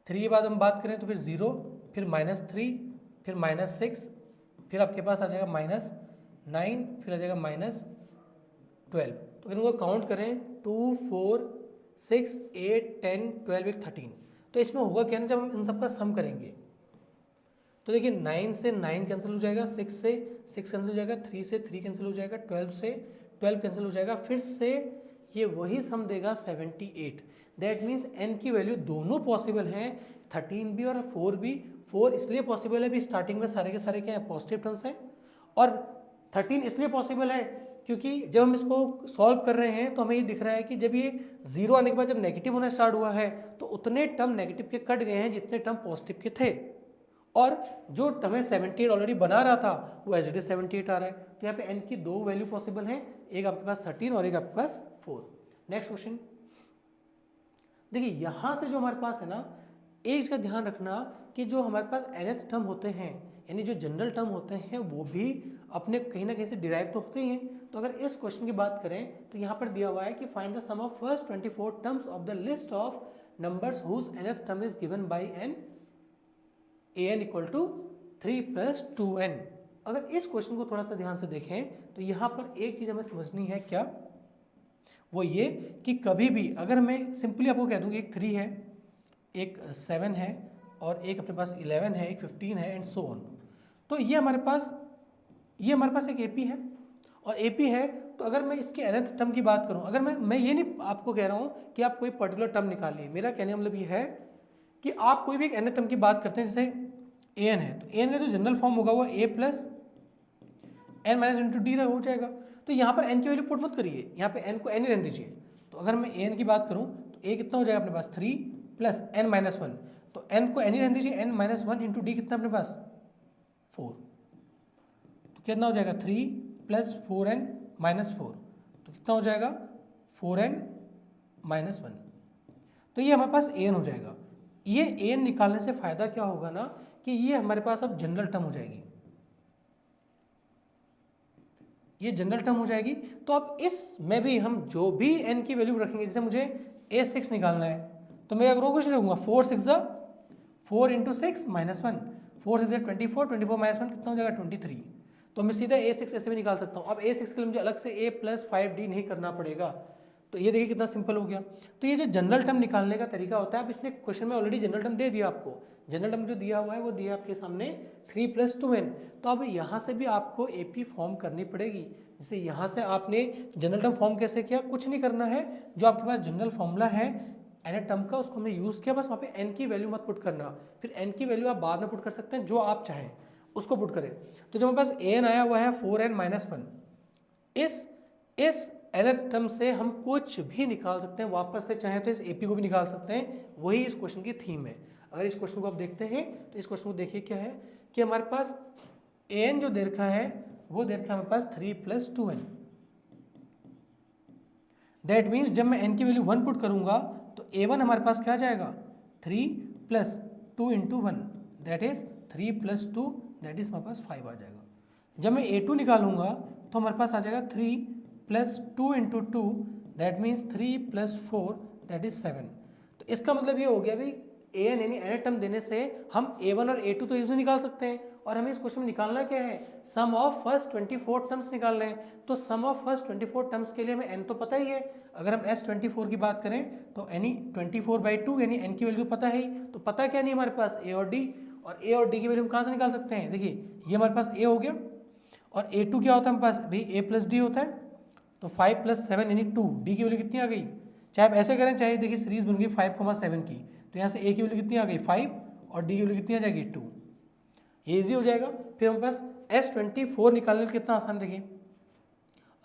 3 के बाद हम बात करें तो फिर 0, फिर -3, फिर -6, फिर आपके पास आ जाएगा -9, फिर आ जाएगा -12। तो इनको काउंट करें 2, 4, 6, 8, 10, 12, एक 13। तो इसमें होगा क्या ना, जब हम इन सबका सम करेंगे तो देखिए 9 से 9 कैंसिल हो जाएगा, 6 से 6 कैंसिल हो जाएगा, 3 से 3 कैंसिल हो जाएगा, 12 से 12 कैंसिल हो जाएगा, फिर से ये वही सम देगा 78। दैट मीन्स n की वैल्यू दोनों पॉसिबल हैं, 13 भी और 4 भी। 4 इसलिए पॉसिबल है भी स्टार्टिंग में सारे के सारे क्या है, पॉजिटिव टर्म्स हैं, और 13 इसलिए पॉसिबल है क्योंकि जब हम इसको सॉल्व कर रहे हैं तो हमें ये दिख रहा है कि जब ये 0 आने के बाद जब नेगेटिव होना स्टार्ट हुआ है तो उतने टर्म नेगेटिव के कट गए हैं जितने टर्म पॉजिटिव के थे, और जो हमें 78 ऑलरेडी बना रहा था वो एज इट इज 78 आ रहा है। तो यहाँ पे n की दो वैल्यू पॉसिबल हैं, एक आपके पास 13 और एक आपके पास 4। नेक्स्ट क्वेश्चन देखिए, यहाँ से जो हमारे पास है ना, एक चीज का ध्यान रखना कि जो हमारे पास nth टर्म होते हैं यानी जो जनरल टर्म होते हैं वो भी अपने कहीं ना कहीं से डिराइव तो होते ही हैं। तो अगर इस क्वेश्चन की बात करें तो यहाँ पर दिया हुआ है कि find the sum of first 24 terms of the list of numbers whose nth term is given by n an equal to 3 + 2n। अगर इस क्वेश्चन को थोड़ा सा ध्यान से देखें तो यहाँ पर एक चीज हमें समझनी है, क्या वो ये कि कभी भी अगर मैं सिंपली आपको कह दूं कि एक 3 है, एक 7 है और एक अपने पास 11 है, एक 15 है एंड सो ऑन, तो ये हमारे पास एक एपी है, और एपी है तो अगर मैं इसके nth टर्म की बात करूं, अगर मैं ये नहीं आपको कह रहा हूं कि आप कोई पर्टिकुलर टर्म निकालिए, मेरा कहने का मतलब ये है कि आप कोई भी एक nth टर्म की बात करते हैं, जैसे an है तो an का जो जनरल फॉर्म होगा वो a + n - इंटू डी हो जाएगा। तो यहाँ पर n की वैल्यू पुट मत करिए, यहाँ पे n को n ही रहने दीजिए। तो अगर मैं an की बात करूँ तो a कितना हो जाएगा अपने पास 3 + n - 1, तो n को n ही रहने दीजिए, n - 1 इंटू डी कितना अपने पास 4, तो कितना हो जाएगा 3 + 4n - 4, तो कितना हो जाएगा 4n - 1। तो ये हमारे पास an हो जाएगा। ये an निकालने से फायदा क्या होगा ना कि ये हमारे पास अब जनरल टर्म हो जाएगी, ये जनरल टर्म हो जाएगी। तो अब इसमें भी हम जो भी n की वैल्यू रखेंगे, जैसे मुझे a6 निकालना है तो मैं अगर वो कुछ रखूंगा 4 × 6 = 4 × 6 - 1, 4 × 6 = 24, 24 - 1 कितना हो जाएगा 23। तो मैं सीधा a6 ऐसे भी निकाल सकता हूँ। अब a6 के लिए मुझे अलग से a + 5d नहीं करना पड़ेगा। तो ये देखिए कितना सिंपल हो गया। तो ये जो जनरल टर्म निकालने का तरीका होता है, अब इसने क्वेश्चन में ऑलरेडी जनरल टर्म दे दिया आपको, जनरल टर्म जो दिया हुआ है वो दिया आपके सामने 3 + 2n। तो अब यहाँ से भी आपको एपी फॉर्म करनी पड़ेगी। जैसे यहाँ से आपने जनरल टर्म फॉर्म कैसे किया, कुछ नहीं करना है, जो आपके पास जनरल फॉर्मूला है n टर्म का उसको हमने यूज़ किया, बस वहाँ पे n की वैल्यू मत पुट करना, फिर n की वैल्यू आप बाद में पुट कर सकते हैं, जो आप चाहें उसको पुट करें। तो जो हमारे पास an आया हुआ है 4n - 1, इस nth टर्म से हम कुछ भी निकाल सकते हैं, वापस से चाहे तो इस एपी को भी निकाल सकते हैं, वही इस क्वेश्चन की थीम है। अगर इस क्वेश्चन को आप देखते हैं तो इस क्वेश्चन को देखिए क्या है कि हमारे पास an जो दे रखा है वो दे रखा है हमारे पास 3 + 2n। दैट मीन्स जब मैं n की वैल्यू 1 पुट करूंगा तो a1 हमारे पास क्या आ जाएगा 3 + 2 × 1, दैट इज 3 + 2, दैट इज हमारे पास 5 आ जाएगा। जब मैं a2 निकालूंगा तो हमारे पास आ जाएगा 3 + 2 × 2, दैट मीन्स 3 + 4, दैट इज 7। तो इसका मतलब ये हो गया भाई an यानी nth टर्म देने से हम a1 और a2 तो इजीली निकाल सकते हैं, और हमें इस क्वेश्चन में निकालना क्या है, सम ऑफ फर्स्ट 24 टर्म्स निकालना है। तो सम ऑफ फर्स्ट 24 टर्म्स के लिए हमें n तो पता ही है, अगर हम s24 की बात करें तो n 24/2 यानी n की वैल्यू पता है ही, तो पता क्या नहीं हमारे पास a और d, और a और d की वैल्यू हम कहाँ से निकाल सकते हैं, देखिए ये हमारे पास a हो गया, और a2 क्या होता है हमारे पास भाई a + d होता है, तो 5 + 7 यानी 2, d की वैल्यू कितनी आ गई, चाहे आप ऐसे करें चाहे देखिए सीरीज बन गई 5,7 की, तो यहाँ से a की वैल्यू कितनी आ गई 5 और d की वैल्यू कितनी आ जाएगी 2, ये ईजी हो जाएगा। फिर हमारे पास s24 निकालने के कितना आसान, देखिए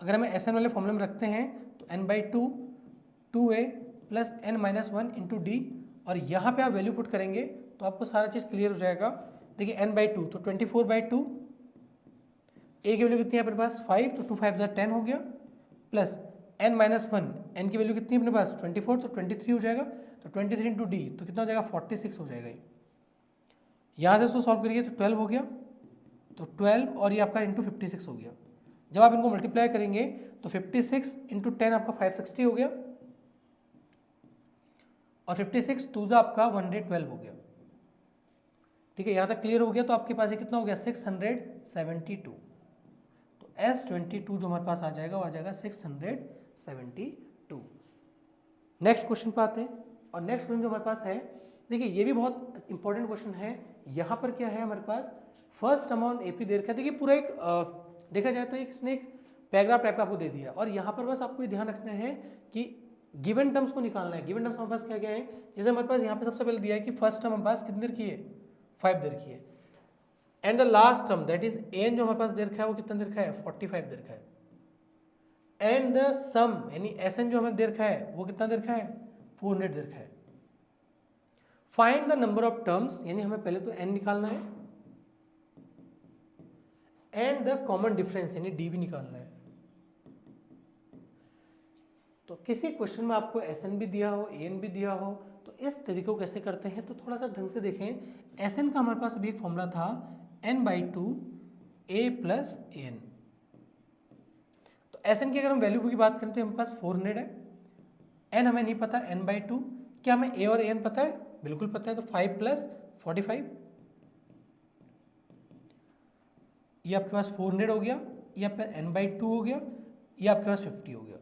अगर हमें Sn वाले फॉर्मूले में रखते हैं तो n/2 2a + n - 1 × d, और यहाँ पे आप वैल्यू पुट करेंगे तो आपको सारा चीज़ क्लियर हो जाएगा। देखिए n/2 तो 24/2, a की वैल्यू कितनी है अपने पास 5, तो 2 × 5 = 10 हो गया, प्लस n - 1, n की वैल्यू कितनी है अपने पास 24, तो 23 हो जाएगा, तो 23 × d तो कितना हो जाएगा 46 हो जाएगा। यहाँ से इसको सॉल्व करिए तो 12 हो गया, तो 12 और ये आपका इंटू 56 हो गया। जब आप इनको मल्टीप्लाई करेंगे तो 56 × 10 आपका 560 हो गया, और 56 2 आपका 112 हो गया। ठीक है, यहाँ तक क्लियर हो गया। तो आपके पास ये कितना हो गया 672। तो S22 जो हमारे पास आ जाएगा वो आ जाएगा 672। नेक्स्ट क्वेश्चन पे आते हैं। और नेक्स्ट क्वेश्चन जो हमारे पास है, देखिए ये भी बहुत इंपॉर्टेंट क्वेश्चन है। यहाँ पर क्या है हमारे पास फर्स्ट अमाउंट एपी दे रखा है। देखिए पूरा एक देखा जाए तो इसने एक पैराग्राफ टाइप का आपको दे दिया, और यहाँ पर बस आपको ये ध्यान रखना है कि गिवन टर्म्स को निकालना है। गिवन टर्म्स हमारे पास क्या क्या है, जैसे हमारे पास यहाँ पे सबसे पहले दिया है कि फर्स्ट टर्म हमारे पास कितनी दे रखी है 5 दे रखी है, and the last term that is an जो हमारे पास दे रखा है वो कितना दे रखा है 45 दे रखा है, एंड द सम यानी एस एन जो हमें दे रखा है वो कितना दे रखा है 400 दे रखा है। Find the number of terms, यानी हमें पहले तो एन निकालना है, एंड द कॉमन डिफरेंस यानी डी भी निकालना है। तो किसी क्वेश्चन में आपको एस एन भी दिया हो एन भी दिया हो तो इस तरीके को कैसे करते हैं, तो थोड़ा सा ढंग से देखें। एस एन का हमारे पास अभी एक फॉर्मूला था n/2 a प्लस एन। तो एस एन की अगर हम वैल्यू की बात करें तो हमारे पास 400 है, एन हमें नहीं पता n/2। क्या हमें ए और एन पता है? बिल्कुल पता है। तो 5 प्लस 45, ये आपके पास 400 हो गया, ये आपका n/2 हो गया, ये आपके पास 50 हो गया।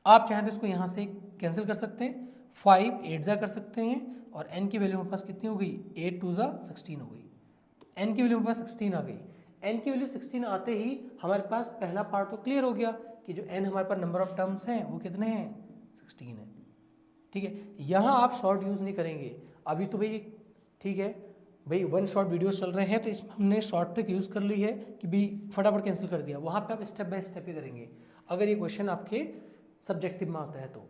आप चाहें तो इसको यहाँ से कैंसिल कर सकते हैं, 5 8 जा कर सकते हैं, और n की वैल्यू हमारे पास कितनी हो गई 8 2 जा 16 हो गई। तो n की वैल्यू हमारे पास 16 आ गई। n की वैल्यू 16 आते ही हमारे पास पहला पार्ट तो क्लियर हो गया कि जो n हमारे पास नंबर ऑफ टर्म्स हैं वो कितने हैं 16 है। ठीक है, यहाँ आप शॉर्ट यूज़ नहीं करेंगे अभी तो भाई। ठीक है भाई, 1 शॉर्ट वीडियोस चल रहे हैं तो इसमें हमने शॉर्ट ट्रिक यूज़ कर ली है कि भाई फटाफट कैंसिल कर दिया। वहाँ पे आप स्टेप बाय स्टेप ही करेंगे अगर ये क्वेश्चन आपके सब्जेक्टिव में आता है तो।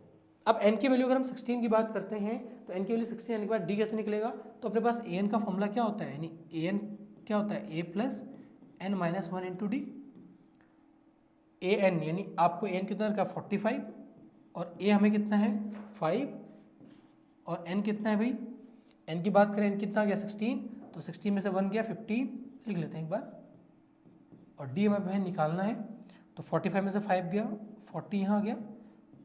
अब n की वैल्यू अगर हम 16 की बात करते हैं तो n की वैल्यू 16 आने के बाद d कैसे निकलेगा, तो अपने पास an का फॉर्मूला क्या होता है, यानी an क्या होता है a plus n minus 1 into D. an यानी आपको n कितना रखा 45, और a हमें कितना है 5, और n कितना है भाई, n की बात करें n कितना आ गया 16, तो 16 में से 1 गया 15 लिख लेते हैं एक बार, और d हमें निकालना है। तो 45 में से 5 गया 40 यहाँ आ गया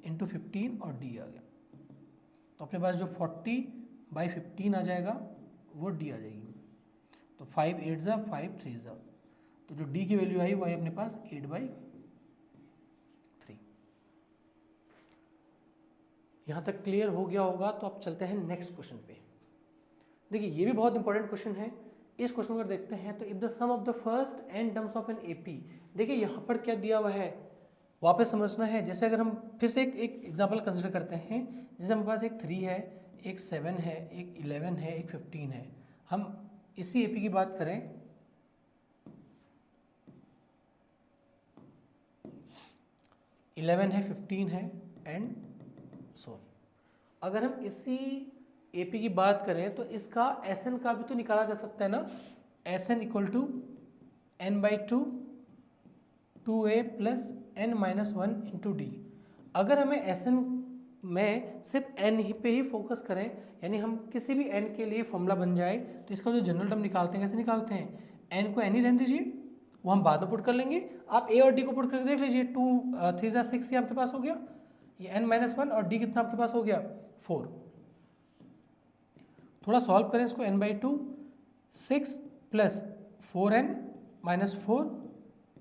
इंटू 15 और d आ गया। तो अपने पास जो 40/15 आ जाएगा वो d आ जाएगी। तो 5 8 जा 5 3 जा, तो जो d की वैल्यू आई वो आई अपने पास 8/3। यहाँ तक क्लियर हो गया होगा। तो अब चलते हैं नेक्स्ट क्वेश्चन पे। देखिए ये भी बहुत इंपॉर्टेंट क्वेश्चन है। इस क्वेश्चन को देखते हैं तो if the sum of the first n terms of an AP, देखिए यहाँ पर क्या दिया हुआ है वापस समझना है। जैसे अगर हम फिर से एक एग्जाम्पल कंसिडर करते हैं, जैसे हमारे पास एक 3 है, एक 7 है, एक 11 है, एक 15 है। हम इसी एपी की बात करें, इलेवन है 15 है एंड सो। अगर हम इसी एपी की बात करें तो इसका एस एन का भी तो निकाला जा सकता है ना। S n equal to n/2 2a plus n minus 1 into d. अगर हमें एस एन में सिर्फ n ही पे ही फोकस करें, यानी हम किसी भी n के लिए फॉर्मूला बन जाए, तो इसका जो जनरल टर्म निकालते हैं कैसे निकालते हैं, n को n ही रहने दीजिए, वो हम बाद में पुट कर लेंगे। आप a और d को पुट करके देख लीजिए, 2 3 जा 6 ये आपके पास हो गया, ये n माइनस 1 और d कितना आपके पास हो गया 4। थोड़ा सॉल्व करें इसको, n/2 6 plus 4n minus 4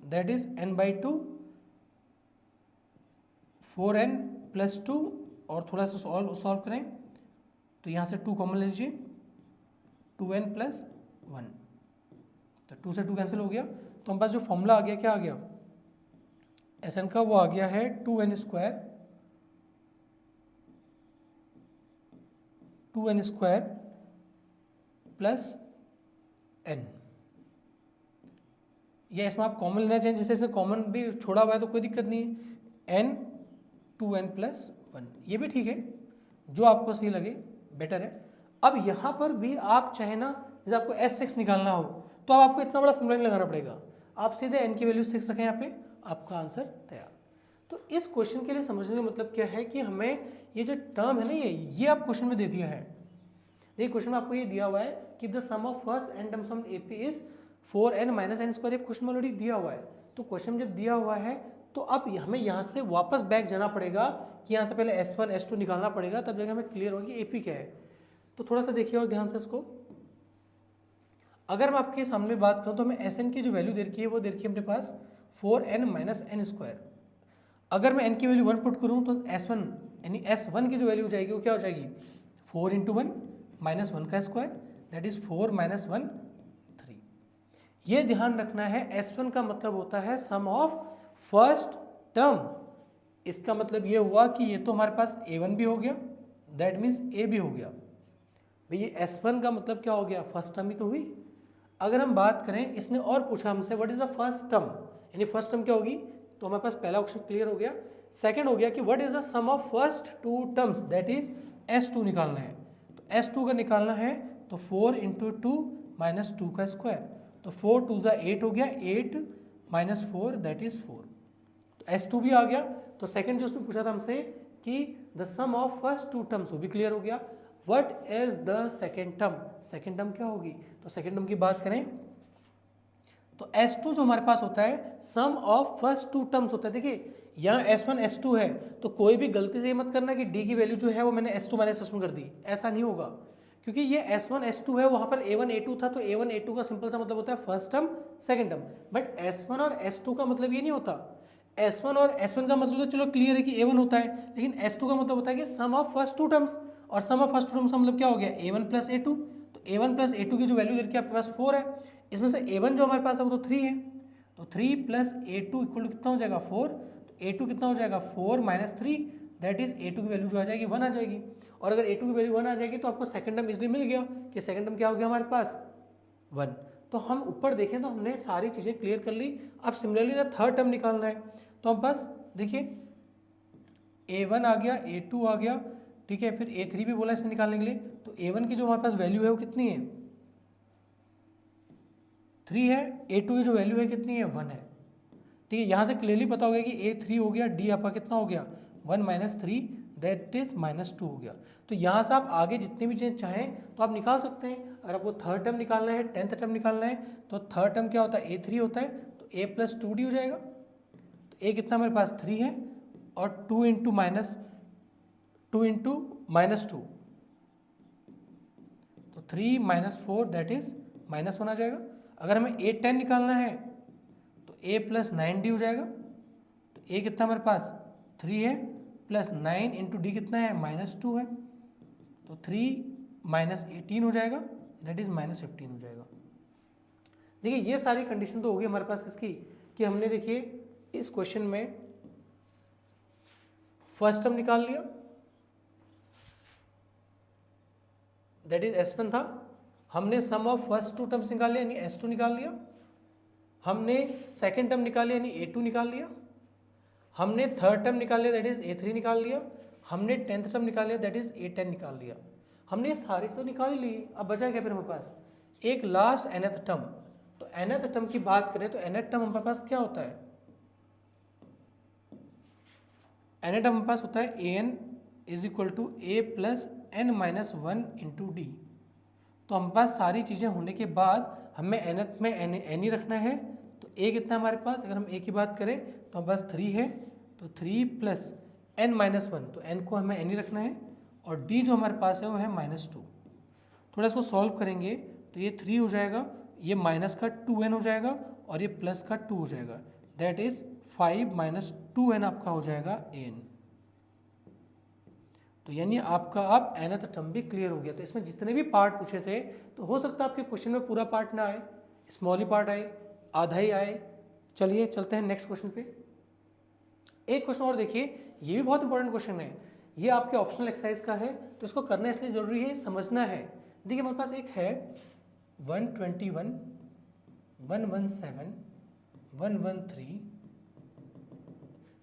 that is n/2 4n plus 2, और थोड़ा सा सॉल्व करें तो यहाँ से 2 कॉमन ले लीजिए, 2n प्लस 1, तो 2 से 2 कैंसिल हो गया। तो हमारे पास जो फॉर्मूला आ गया क्या आ गया एस एन का, वो आ गया है 2n स्क्वायर प्लस n। या इसमें आप कॉमन लेना चाहिए, जैसे इसने कॉमन भी छोड़ा हुआ है तो कोई दिक्कत नहीं है, n 2n प्लस 1 ये भी ठीक है, जो आपको सही लगे बेटर है। अब यहाँ पर भी आप चाहे ना, जैसे आपको S6 निकालना हो तो अब आपको इतना बड़ा फॉर्मूला नहीं लगाना पड़ेगा, आप सीधे n की वैल्यू 6 रखें यहाँ पे, आपका आंसर तैयार। तो इस क्वेश्चन के लिए समझने का मतलब क्या है कि हमें ये जो टर्म है ना, ये आप क्वेश्चन में दे दिया है। देखिए क्वेश्चन में आपको ये दिया हुआ है कि the sum of first n terms of AP is 4n minus n square, ये क्वेश्चन ऑलरेडी दिया हुआ है। तो क्वेश्चन जब दिया हुआ है तो अब हमें यहाँ से वापस बैक जाना पड़ेगा कि यहाँ से पहले S1 S2 निकालना पड़ेगा, तब जाकर हमें क्लियर होगा कि एपी क्या है। तो थोड़ा सा देखिए और ध्यान से इसको, अगर मैं आपके सामने बात करूं तो हमें एस एन की जो वैल्यू दे रखी है वो दे रखी है अपने पास 4n माइनस एन स्क्वायर। अगर मैं n की वैल्यू 1 पुट करूं तो S1 यानी S1 की जो वैल्यू हो जाएगी वो क्या हो जाएगी 4 इंटू 1 माइनस 1 का स्क्वायर दैट इज 4 माइनस 1 3। ये ध्यान रखना है S1 का मतलब होता है सम ऑफ फर्स्ट टर्म। इसका मतलब ये हुआ कि ये तो हमारे पास A1 भी हो गया दैट मीन्स A भी हो गया। भाई ये S1 का मतलब क्या हो गया फर्स्ट टर्म ही तो हुई। अगर हम बात करें इसने और पूछा हमसे what is the first term यानी फर्स्ट टर्म क्या होगी तो हमारे पास पहला ऑप्शन क्लियर हो गया। सेकंड हो गया कि what is the sum of first two terms that is S2 निकालना है। तो S2 का निकालना है तो 4 इंटू 2 माइनस 2 का स्क्वायर तो 4 2 ज़ा 8 हो गया 8 माइनस 4 दैट इज 4। तो S2 भी आ गया। तो सेकंड जो उसने पूछा था हमसे कि the sum of first two terms वो भी क्लियर हो गया। What is the second term second term क्या होगी तो सेकंड टर्म की बात करें तो S2 जो हमारे पास होता है sum of first two terms होता है। देखिए यहाँ S1 S2 है तो कोई भी गलती से ये मत करना कि D की वैल्यू जो है वो मैंने S2 माइनस S1 कर दी, ऐसा नहीं होगा क्योंकि ये S1 S2 है वहाँ पर A1 A2 था तो A1 A2 का सिंपल सा मतलब होता है first term second term. But S1 और S2 का मतलब ये नहीं होता। S1 और S1 का मतलब तो चलो क्लियर है कि A1 होता है लेकिन S2 का मतलब होता है कि sum of first two terms और सम ऑफ फर्स्ट टू टर्म्स का मतलब क्या हो गया A1 प्लस A2। तो A1 प्लस A2 की जो वैल्यू दे रखी है आपके पास 4 है इसमें से A1 जो हमारे पास है वो तो 3 है तो 3 प्लस A2 इक्वल कितना हो जाएगा 4। तो A2 कितना हो जाएगा 4 माइनस 3 दैट इज A2 की वैल्यू जो आ जाएगी 1 आ जाएगी। और अगर A2 की वैल्यू 1 आ जाएगी तो आपको सेकंड टर्म इसलिए मिल गया कि सेकंड टर्म क्या हो गया हमारे पास 1। तो हम ऊपर देखें तो हमने सारी चीज़ें क्लियर कर ली। अब सिमिलरली द थर्ड टर्म निकालना है तो अब बस देखिए A1 आ गया A2 आ गया ठीक है फिर A3 भी बोला इसने निकालने के लिए। तो A1 की जो हमारे पास वैल्यू है वो कितनी है 3 है। A2 की जो वैल्यू है कितनी है 1 है। ठीक है यहाँ से क्लियरली पता हो गया कि A3 हो गया D आपका कितना हो गया 1 माइनस 3 दैट इज माइनस 2 हो गया। तो यहाँ से आप आगे जितनी भी चीज़ें चाहें तो आप निकाल सकते हैं। अगर आपको थर्ड टर्म निकालना है टेंथ टर्म निकालना है तो थर्ड टर्म क्या होता है A3 होता है तो A प्लस 2D हो जाएगा। तो A कितना मेरे पास 3 है और 2 इंटू माइनस 2 तो 3 माइनस 4 दैट इज माइनस 1 आ जाएगा। अगर हमें A10 निकालना है तो A प्लस 9D हो जाएगा। तो A कितना हमारे पास 3 है प्लस 9 इंटू डी कितना है माइनस 2 है तो 3 माइनस 18 हो जाएगा दैट इज माइनस 15 हो जाएगा। देखिए ये सारी कंडीशन तो होगी हमारे पास किसकी कि हमने देखिए इस क्वेश्चन में फर्स्ट टर्म निकाल लिया दैट इज S1 था। हमने सम ऑफ फर्स्ट टू टर्म्स निकाल लिया यानी S2 निकाल लिया। हमने सेकंड टर्म निकाल लिया यानी A2 निकाल लिया। हमने थर्ड टर्म निकाल लिया दैट इज A3 निकाल लिया। हमने टेंथ टर्म निकाल लिया दैट इज A10 निकाल लिया। हमने ये सारे तो निकाल ही लिए। अब बचा क्या फिर हमारे पास एक लास्ट nth टर्म। तो nth टर्म की बात करें तो nth टर्म हमारे पास क्या होता है nth टर्म हमारे पास होता है an is equal to a plus n minus 1 into D. तो हमारे पास सारी चीज़ें होने के बाद हमें nth में n ही रखना है। तो a कितना हमारे पास अगर हम a की बात करें तो हमारे पास 3 है तो 3 प्लस n माइनस 1 तो n को हमें n ही रखना है और d जो हमारे पास है वो है माइनस 2। थोड़ा इसको सॉल्व करेंगे तो ये 3 हो जाएगा ये माइनस का 2n हो जाएगा और ये प्लस का 2 हो जाएगा दैट इज 5 माइनस 2n आपका हो जाएगा an। तो यानी आपका अब nth टर्म भी क्लियर हो गया। तो इसमें जितने भी पार्ट पूछे थे तो हो सकता है आपके क्वेश्चन में पूरा पार्ट ना आए स्मॉल ही पार्ट आए आधा ही आए। चलिए चलते हैं नेक्स्ट क्वेश्चन पे। एक क्वेश्चन और देखिए ये भी बहुत इंपॉर्टेंट क्वेश्चन है। ये आपके ऑप्शनल एक्सरसाइज का है तो इसको करना इसलिए ज़रूरी है समझना है। देखिए हमारे पास एक है 121 117 113।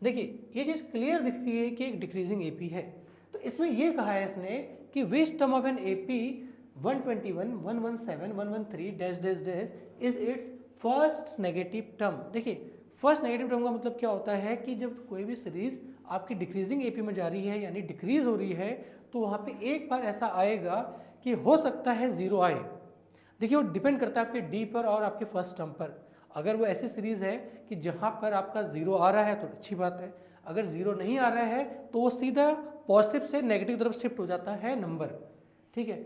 देखिए ये चीज़ क्लियर दिख रही है कि एक डिक्रीजिंग एपी है। तो इसमें ये कहा है इसने कि which term of an AP 121 117 113 dash dash dash is it's first negative term. देखिए फर्स्ट नेगेटिव टर्म का मतलब क्या होता है कि जब कोई भी सीरीज आपकी डिक्रीजिंग एपी में जा रही है यानी डिक्रीज हो रही है तो वहाँ पे एक बार ऐसा आएगा कि हो सकता है जीरो आए। देखिए वो डिपेंड करता है आपके डी पर और आपके फर्स्ट टर्म पर। अगर वो ऐसी सीरीज है कि जहाँ पर आपका जीरो आ रहा है तो अच्छी बात है। अगर जीरो नहीं आ रहा है तो वो सीधा पॉजिटिव से नेगेटिव तरफ शिफ्ट हो जाता है नंबर। ठीक है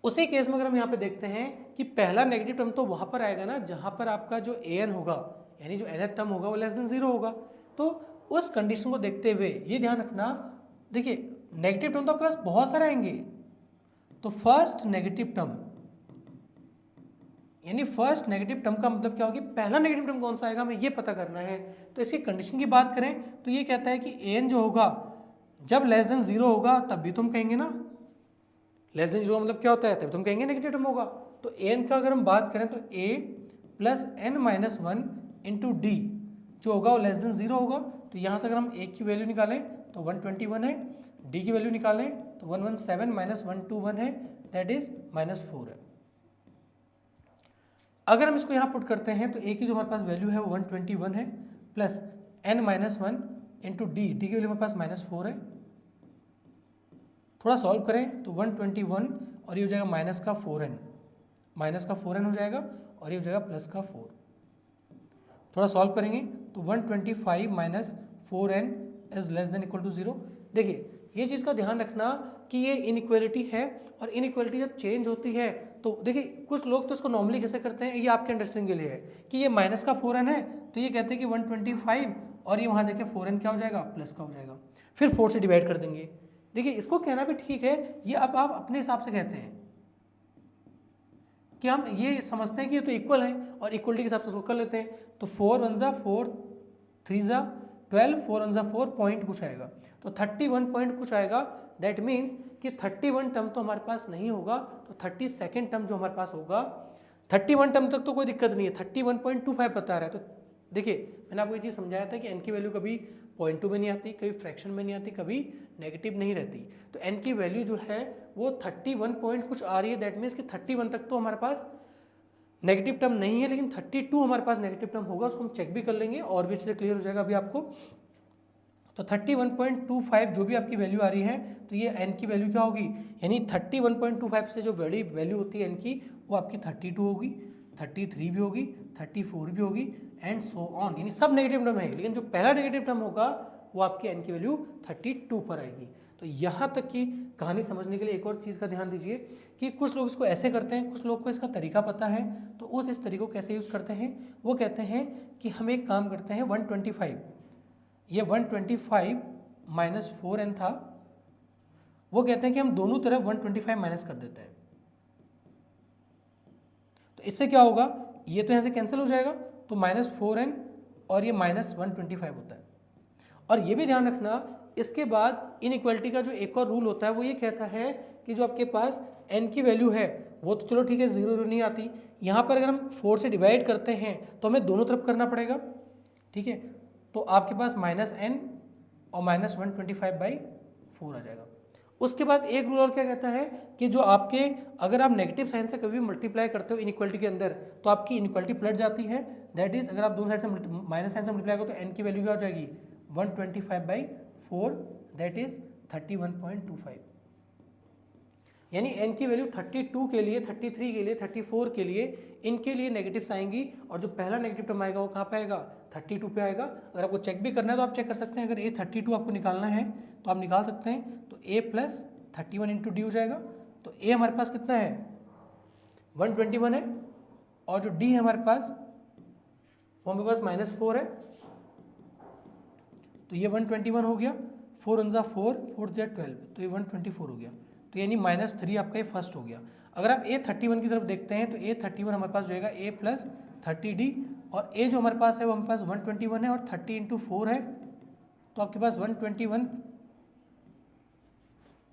उसी केस में अगर हम यहाँ पे देखते हैं कि पहला नेगेटिव टर्म तो वहाँ पर आएगा ना जहाँ पर आपका जो an होगा, यानी जो nth टर्म होगा वो लेस देन 0 होगा। तो उस कंडीशन को देखते हुए ये ध्यान रखना, देखिए नेगेटिव टर्म तो आपके पास बहुत सारे आएंगे, तो फर्स्ट नेगेटिव टर्म, यानी फर्स्ट नेगेटिव टर्म का मतलब क्या होगी, पहला नेगेटिव टर्म कौन सा आएगा हमें ये पता करना है। तो इसकी कंडीशन की बात करें तो ये कहता है कि an जो होगा जब लेस देन 0 होगा तब भी तुम कहेंगे ना, लेस देन 0 मतलब क्या होता है, तब तुम कहेंगे नेगेटिव टर्म होगा। तो an का अगर हम बात करें तो a plus n minus one into D जो होगा वो लेस देन 0 होगा। तो यहाँ से अगर हम a की वैल्यू निकालें तो 121 है, d की वैल्यू निकालें तो 117 माइनस 121 है, दैट इज -4 है। अगर हम इसको यहाँ पुट करते हैं तो a की जो हमारे पास वैल्यू है वो 121 है, plus n minus one into d की वैल्यू हमारे पास -4 है। थोड़ा सॉल्व करें तो 121 और ये हो जाएगा माइनस का 4n हो जाएगा, और ये हो जाएगा प्लस का 4। थोड़ा सॉल्व करेंगे तो 125 minus 4n is less than equal to 0। देखिए ये चीज़ का ध्यान रखना कि ये इनइक्वालिटी है, और इनइक्वालिटी जब चेंज होती है तो देखिए कुछ लोग तो इसको नॉर्मली कैसे करते हैं, ये आपके अंडरस्टैंडिंग के लिए है कि ये माइनस का 4n है तो ये कहते हैं कि 125 और ये वहाँ जाके 4n क्या हो जाएगा, प्लस का हो जाएगा, फिर 4 से डिवाइड कर देंगे। देखिए इसको कहना भी ठीक है, ये अब आप अपने हिसाब से कहते हैं कि हम ये समझते हैं कि ये तो इक्वल है और इक्वलिटी के हिसाब से उसको कर लेते हैं। तो 4 1 ज़ा 4, 3 ज़ा 12, 4 1 ज़ा 4 पॉइंट कुछ आएगा, तो 31 पॉइंट कुछ आएगा। दैट मीन्स कि 31 टर्म तो हमारे पास नहीं होगा, तो 32nd टर्म जो हमारे पास होगा, 31 टर्म तक तो कोई दिक्कत नहीं है, 31.25 बता रहा है। तो देखिए मैंने आपको ये चीज़ समझाया था कि n की वैल्यू कभी 0.2 में नहीं आती, कभी फ्रैक्शन में नहीं आती, कभी नेगेटिव नहीं रहती। तो n की वैल्यू जो है वो 31 पॉइंट कुछ आ रही है, दैट मीन्स कि 31 तक तो हमारे पास नेगेटिव टर्म नहीं है, लेकिन 32 हमारे पास नेगेटिव टर्म होगा, उसको हम चेक भी कर लेंगे और भी अच्छे से क्लियर हो जाएगा अभी आपको। तो 31.25 जो भी आपकी वैल्यू आ रही है, तो ये n की वैल्यू क्या होगी, यानी 31.25 से जो बड़ी वैल्यू होती है n की वो आपकी 32 होगी, 33 भी होगी, 34 भी होगी, एंड सो ऑन, यानी सब नेगेटिव टर्म है, लेकिन जो पहला नेगेटिव टर्म होगा वो आपकी n की वैल्यू 32 पर आएगी। तो यहाँ तक की कहानी समझने के लिए एक और चीज़ का ध्यान दीजिए कि कुछ लोग इसको ऐसे करते हैं, कुछ लोग को इसका तरीका पता है, तो उस इस तरीके को कैसे यूज़ करते हैं, वो कहते हैं कि हम एक काम करते हैं 125, ये 125 माइनस 4n था, वो कहते हैं कि हम दोनों तरफ 125 माइनस कर देते हैं। तो इससे क्या होगा, ये तो यहाँ से कैंसिल हो जाएगा, तो -4n और ये -125 होता है। और ये भी ध्यान रखना, इसके बाद इनइक्वालिटी का जो एक और रूल होता है वो ये कहता है कि जो आपके पास n की वैल्यू है वो तो चलो ठीक है 0 नहीं आती, यहाँ पर अगर हम 4 से डिवाइड करते हैं तो हमें दोनों तरफ करना पड़ेगा, ठीक है। तो आपके पास -n और -125/4 आ जाएगा। उसके बाद एक रूल और क्या कहता है कि जो आपके अगर आप नेगेटिव साइन से कभी मल्टीप्लाई करते हो इनइक्वालिटी के अंदर तो आपकी इनइक्वालिटी पलट जाती है। दैट इज अगर आप दोनों साइड से माइनस साइन से मल्टीप्लाई करो तो n की वैल्यू क्या हो जाएगी 125/4, दैट इज 31.25, यानी n की वैल्यू 32 के लिए, 33 के लिए, 34 के लिए, इनके लिए नेगेटिव्स आएंगी, और जो पहला नेगेटिव टर्म आएगा वो कहाँ पे आएगा, 32 पे आएगा। अगर आपको चेक भी करना है तो आप चेक कर सकते हैं, अगर a 32 आपको निकालना है तो आप निकाल सकते हैं। तो a प्लस 31 इंटू डी हो जाएगा। तो a हमारे पास कितना है 121 है, और जो d है हमारे पास वो हमारे पास -4 है, तो ये 121 हो गया, 4 1 ज़ा 4, 4 ज़ा 12, तो ये 124 हो गया। तो यानी -3 आपका ये फर्स्ट हो गया। अगर आप a31 की तरफ देखते हैं तो a31 हमारे पास जो है a प्लस 30d, और a जो हमारे पास है वो हमारे पास 121 है और 30 इंटू 4 है, तो आपके पास 121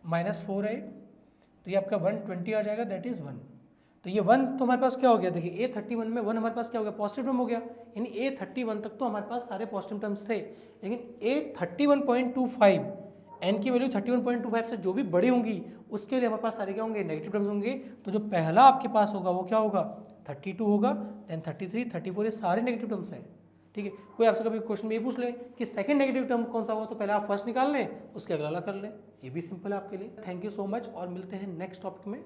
-4 है, तो ये आपका 120 आ जाएगा, दैट इज 1। तो ये 1 तो हमारे पास क्या हो गया, देखिए a31 में 1 हमारे पास क्या हो गया, पॉजिटिव टर्म हो गया, यानी a31 तक तो हमारे पास सारे पॉजिटिव टर्म्स थे। लेकिन a31.25 n की वैल्यू 31.25 से जो भी बड़ी होंगी उसके लिए हमारे पास सारे क्या होंगे, नेगेटिव टर्म्स होंगे। तो जो पहला आपके पास होगा वो क्या होगा 32 होगा, देन 33, 34, ये सारे नेगेटिव टर्म्स हैं, ठीक है। कोई आपसे कभी क्वेश्चन में ये पूछ ले कि सेकंड नेगेटिव टर्म कौन सा हुआ, तो पहले आप फर्स्ट निकाल लें, उसके अगला कर लें, ये भी सिंपल है आपके लिए। थैंक यू सो मच, और मिलते हैं नेक्स्ट टॉपिक में।